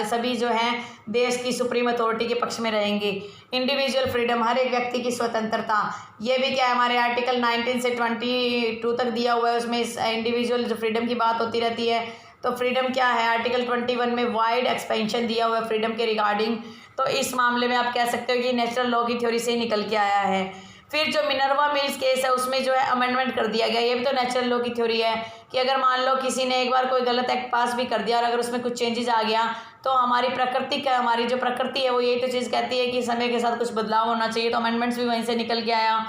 सभी जो हैं देश की सुप्रीम अथॉरिटी के पक्ष में रहेंगे। इंडिविजुअल फ्रीडम, हर एक व्यक्ति की स्वतंत्रता, ये भी क्या है हमारे आर्टिकल 19 से 22 तक दिया हुआ है। उसमें इंडिविजुअल जो फ्रीडम की बात होती रहती है। तो फ्रीडम क्या है, आर्टिकल 21 में वाइड एक्सपेंशन दिया हुआ है फ्रीडम के रिगार्डिंग। तो इस मामले में आप कह सकते हो कि नेचुरल लॉ की थ्योरी से ही निकल के आया है। फिर जो मिनर्वा मिल्स केस है उसमें जो है अमेंडमेंट कर दिया गया। ये भी तो नेचुरल लॉ की थ्योरी है कि अगर मान लो किसी ने एक बार कोई गलत एक्ट पास भी कर दिया और अगर उसमें कुछ चेंजेस आ गया तो हमारी हमारी जो प्रकृति है वो यही तो चीज़ कहती है कि समय के साथ कुछ बदलाव होना चाहिए। तो अमेंडमेंट्स भी वहीं से निकल के आया।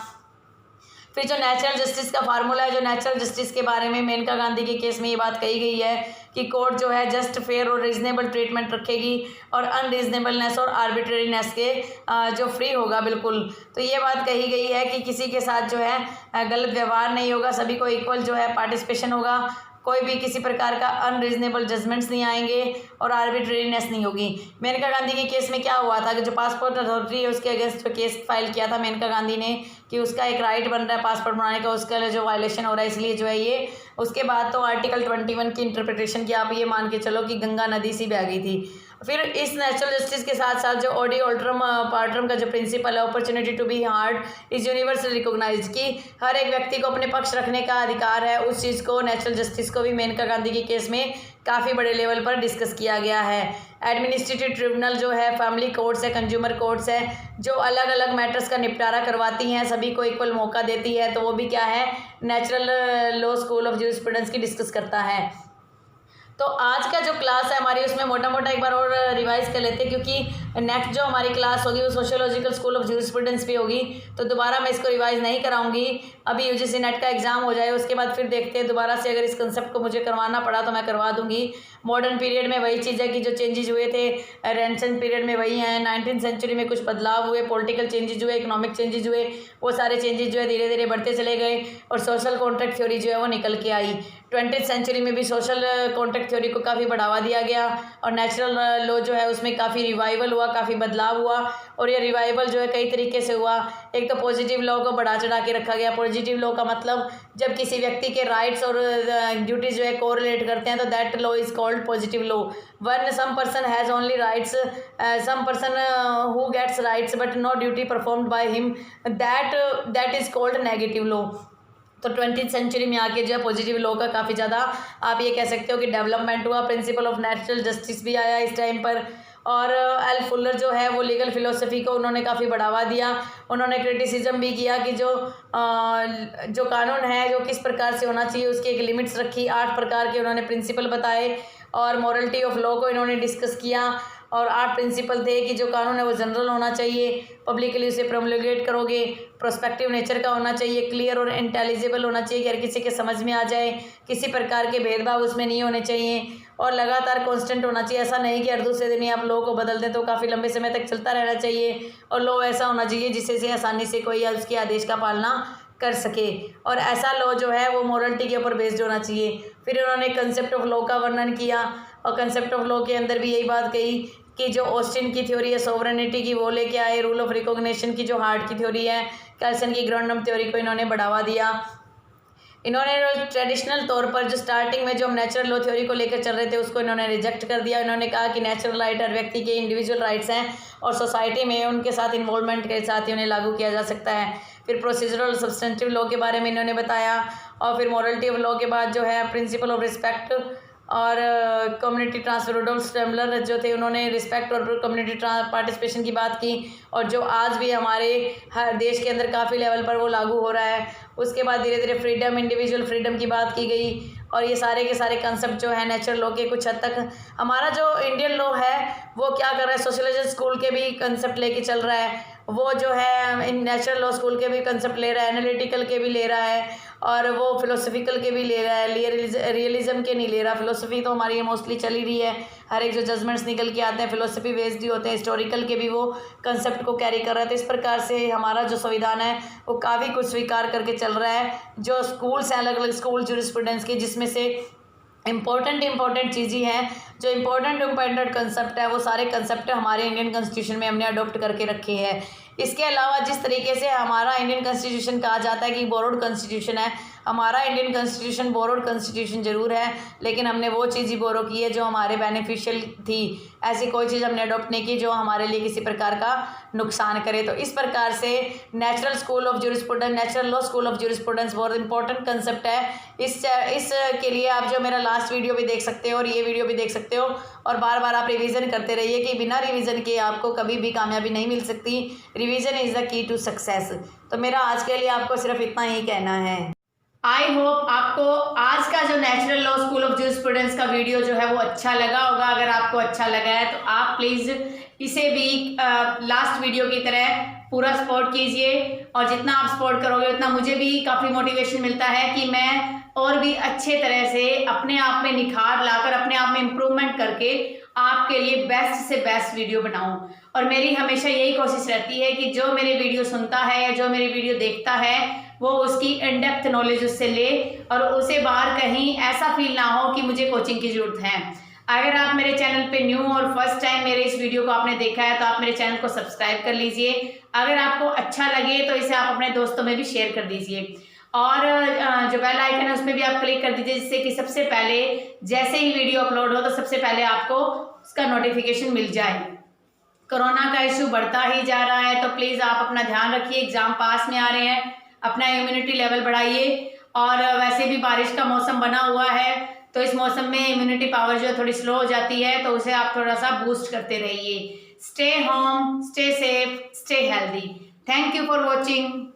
फिर जो नेचुरल जस्टिस का फार्मूला है, जो नेचुरल जस्टिस के बारे में मेनका गांधी के केस में ये बात कही गई है कि कोर्ट जो है जस्ट, फेयर और रीजनेबल ट्रीटमेंट रखेगी और अनरीजनेबलनेस और आर्बिट्रेरीनेस के जो फ्री होगा बिल्कुल। तो ये बात कही गई है कि किसी के साथ जो है गलत व्यवहार नहीं होगा, सभी को इक्वल जो है पार्टिसिपेशन होगा, कोई भी किसी प्रकार का अनरीजनेबल जजमेंट्स नहीं आएंगे और आर्बिट्रेरीनेस नहीं होगी। मेनका गांधी के केस में क्या हुआ था कि जो पासपोर्ट अथॉरिटी है उसके अगेंस्ट जो केस फाइल किया था मेनका गांधी ने कि उसका एक राइट बन रहा है पासपोर्ट बनाने का, उसका जो वायलेशन हो रहा है, इसलिए जो है ये। उसके बाद तो आर्टिकल 21 की इंटरप्रिटेशन की आप ये मान के चलो कि गंगा नदी सी बह गई थी। फिर इस नेचुरल जस्टिस के साथ साथ जो ओडी ऑल्ट्रम पार्ट्रम का जो प्रिंसिपल है, opportunity to be heard is universal recognise, कि हर एक व्यक्ति को अपने पक्ष रखने का अधिकार है, उस चीज़ को नेचुरल जस्टिस को भी मेनका गांधी के केस में काफ़ी बड़े लेवल पर डिस्कस किया गया है। एडमिनिस्ट्रेटिव ट्रिब्यूनल जो है, फैमिली कोर्ट्स है, कंज्यूमर कोर्ट्स है, जो अलग अलग मैटर्स का निपटारा करवाती हैं, सभी को इक्वल मौका देती है, तो वो भी क्या है, natural law school of jurisprudence की डिस्कस करता है। तो आज का जो क्लास है हमारी, उसमें मोटा मोटा एक बार और रिवाइज कर लेते हैं, क्योंकि नेक्स्ट जो हमारी क्लास होगी वो सोशियोलॉजिकल स्कूल ऑफ ज्यूरिस्प्रूडेंस भी होगी, तो दोबारा मैं इसको रिवाइज नहीं कराऊंगी। अभी यूजीसी नेट का एग्जाम हो जाए, उसके बाद फिर देखते हैं दोबारा से, अगर इस कंसेप्ट को मुझे करवाना पड़ा तो मैं करवा दूंगी। मॉडर्न पीरियड में वही चीज़ है कि जो चेंजेस हुए थे रेनेसांस पीरियड में वही हैं, 19th सेंचुरी में कुछ बदलाव हुए, पॉलिटिकल चेंजेस हुए, इकोनॉमिक चेंजेस हुए, वो सारे चेंजेस जो है धीरे धीरे बढ़ते चले गए और सोशल कॉन्ट्रैक्ट थ्योरी जो है वो निकल के आई। 20th सेंचुरी में भी सोशल कॉन्ट्रैक्ट थ्योरी को काफ़ी बढ़ावा दिया गया और नेचुरल लॉ जो है उसमें काफ़ी रिवाइवल हुआ, काफ़ी बदलाव हुआ। और ये रिवाइवल जो है कई तरीके से हुआ। एक तो पॉजिटिव लॉ को बढ़ा चढ़ा के रखा गया। पॉजिटिव लॉ का मतलब जब किसी व्यक्ति के राइट्स और ड्यूटीज जो है कोरिलेट करते हैं तो that law is called positive law. When some person has only rights, some person who gets rights but no duty performed by him, that is called negative law. तो 20th century में आके जो है positive law का काफ़ी ज़्यादा आप ये कह सकते हो कि डेवलपमेंट हुआ। प्रिंसिपल ऑफ नेचुरल जस्टिस भी आया इस टाइम पर। और एल फुलर जो है वो लीगल फिलोसफी को उन्होंने काफ़ी बढ़ावा दिया। उन्होंने क्रिटिसिज्म भी किया कि जो कानून है जो किस प्रकार से होना चाहिए, उसकी एक लिमिट्स रखी। 8 प्रकार के उन्होंने प्रिंसिपल बताए और मॉरलिटी ऑफ लॉ को इन्होंने डिस्कस किया। और 8 प्रिंसिपल थे कि जो कानून है वो जनरल होना चाहिए, पब्लिकली उसे प्रोमulgate करोगे, प्रोस्पेक्टिव नेचर का होना चाहिए, क्लियर और इंटेलिजिबल होना चाहिए कि हर किसी के समझ में आ जाए, किसी प्रकार के भेदभाव उसमें नहीं होने चाहिए और लगातार कांस्टेंट होना चाहिए। ऐसा नहीं कि हर दूसरे दिन ही आप लॉ को बदल दें, तो काफ़ी लंबे समय तक चलता रहना चाहिए। और लॉ ऐसा होना चाहिए जिससे से आसानी से कोई उसके आदेश का पालना कर सके। और ऐसा लॉ जो है वो मॉरलिटी के ऊपर बेस्ड होना चाहिए। फिर उन्होंने कंसेप्ट ऑफ लॉ का वर्णन किया और कंसेप्ट ऑफ लॉ के अंदर भी यही बात कही कि जो ऑस्टिन की थ्योरी है सोवरेनिटी की वो लेके आए। रूल ऑफ रिकॉग्निशन की जो हार्ट की थ्योरी है, कैल्सन की ग्राउंडनम थ्योरी को इन्होंने बढ़ावा दिया। इन्होंने ट्रेडिशनल तौर पर जो स्टार्टिंग में जो हम नेचुरल लॉ थ्योरी को लेकर चल रहे थे उसको इन्होंने रिजेक्ट कर दिया। इन्होंने कहा कि नेचुरल राइट हर व्यक्ति के इंडिविजुअल राइट्स हैं और सोसाइटी में उनके साथ इन्वॉल्वमेंट के साथ ही उन्हें लागू किया जा सकता है। फिर प्रोसीजरल सब्सटेंटिव लॉ के बारे में इन्होंने बताया और फिर मॉरलिटी ऑफ लॉ के बाद जो है प्रिंसिपल ऑफ रिस्पेक्ट और कम्युनिटी ट्रांसफर। रुडोल्फ स्टेमलर जो थे उन्होंने रिस्पेक्ट और कम्युनिटी पार्टिसिपेशन की बात की और जो आज भी हमारे हर देश के अंदर काफ़ी लेवल पर वो लागू हो रहा है। उसके बाद धीरे धीरे फ्रीडम, इंडिविजुअल फ्रीडम की बात की गई और ये सारे के सारे कंसेप्ट जो है नेचुरल लॉ के कुछ हद तक हमारा जो इंडियन लॉ है वो क्या कर रहा है, सोशलिस्ट स्कूल के भी कंसेप्ट लेके चल रहा है। वो जो है इन नेचुरल लॉ स्कूल के भी कंसेप्ट ले रहा है, एनालिटिकल के भी ले रहा है और वो फिलोसफिकल के भी ले रहा है, रियलिज्म के नहीं ले रहा। फिलोसफी तो हमारी ये मोस्टली चली रही है, हर एक जो जजमेंट्स निकल के आते हैं फिलोसफी बेस्ड ही होते हैं। हिस्टोरिकल के भी वो कंसेप्ट को कैरी कर रहे थे। इस प्रकार से हमारा जो संविधान है वो काफ़ी कुछ स्वीकार करके चल रहा है। जो स्कूल्स हैं अलग अलग स्कूल ज्यूरिस्प्रूडेंस के, जिसमें से इम्पोर्टेंट चीज़ें हैं, जो इम्पोर्टेंट कंसेप्ट है वो सारे कंसेप्ट हमारे इंडियन कॉन्स्टिट्यूशन में हमने अडॉप्ट करके रखे हैं। इसके अलावा जिस तरीके से हमारा इंडियन कॉन्स्टिट्यूशन कहा जाता है कि बोरोड कॉन्स्टिट्यूशन है, हमारा इंडियन कॉन्स्टिट्यूशन बोरोड कॉन्स्टिट्यूशन जरूर है लेकिन हमने वो चीज़ ही बोरो की है जो हमारे बेनिफिशियल थी। ऐसी कोई चीज़ हमने अडॉप्ट नहीं की जो हमारे लिए किसी प्रकार का नुकसान करे। तो इस प्रकार से natural school of jurisprudence, natural law school of jurisprudence बहुत इंपॉर्टेंट कंसेप्ट है। इसके लिए आप जो मेरा लास्ट वीडियो भी देख सकते हो और ये वीडियो भी देख सकते हो और बार बार आप रिवीजन करते रहिए कि बिना रिवीजन के आपको कभी भी कामयाबी नहीं मिल सकती। Revision is the key to success. तो मेरा आज के लिए आपको सिर्फ इतना ही कहना है। आई होप आपको आज का जो natural law school of jurisprudence का वीडियो जो है वो अच्छा लगा होगा। अगर आपको अच्छा लगा है तो आप प्लीज़ इसे भी लास्ट वीडियो की तरह पूरा सपोर्ट कीजिए और जितना आप सपोर्ट करोगे उतना मुझे भी काफ़ी मोटिवेशन मिलता है कि मैं और भी अच्छे तरह से अपने आप में निखार लाकर अपने आप में इम्प्रूवमेंट करके आपके लिए बेस्ट से बेस्ट वीडियो बनाऊं। और मेरी हमेशा यही कोशिश रहती है कि जो मेरे वीडियो सुनता है या जो मेरी वीडियो देखता है वो उसकी इन डेप्थ नॉलेज उससे ले और उसे बाहर कहीं ऐसा फील ना हो कि मुझे कोचिंग की ज़रूरत है। अगर आप मेरे चैनल पे न्यू और फर्स्ट टाइम मेरे इस वीडियो को आपने देखा है तो आप मेरे चैनल को सब्सक्राइब कर लीजिए। अगर आपको अच्छा लगे तो इसे आप अपने दोस्तों में भी शेयर कर दीजिए। और जो बेल आइकन है उस पर भी आप क्लिक कर दीजिए, जिससे कि सबसे पहले जैसे ही वीडियो अपलोड हो तो सबसे पहले आपको उसका नोटिफिकेशन मिल जाए। कोरोना का इशू बढ़ता ही जा रहा है, तो प्लीज़ आप अपना ध्यान रखिए। एग्ज़ाम पास में आ रहे हैं, अपना इम्यूनिटी लेवल बढ़ाइए। और वैसे भी बारिश का मौसम बना हुआ है, तो इस मौसम में इम्यूनिटी पावर जो है थोड़ी स्लो हो जाती है, तो उसे आप थोड़ा सा बूस्ट करते रहिए। Stay home, stay safe, stay healthy. Thank you for watching.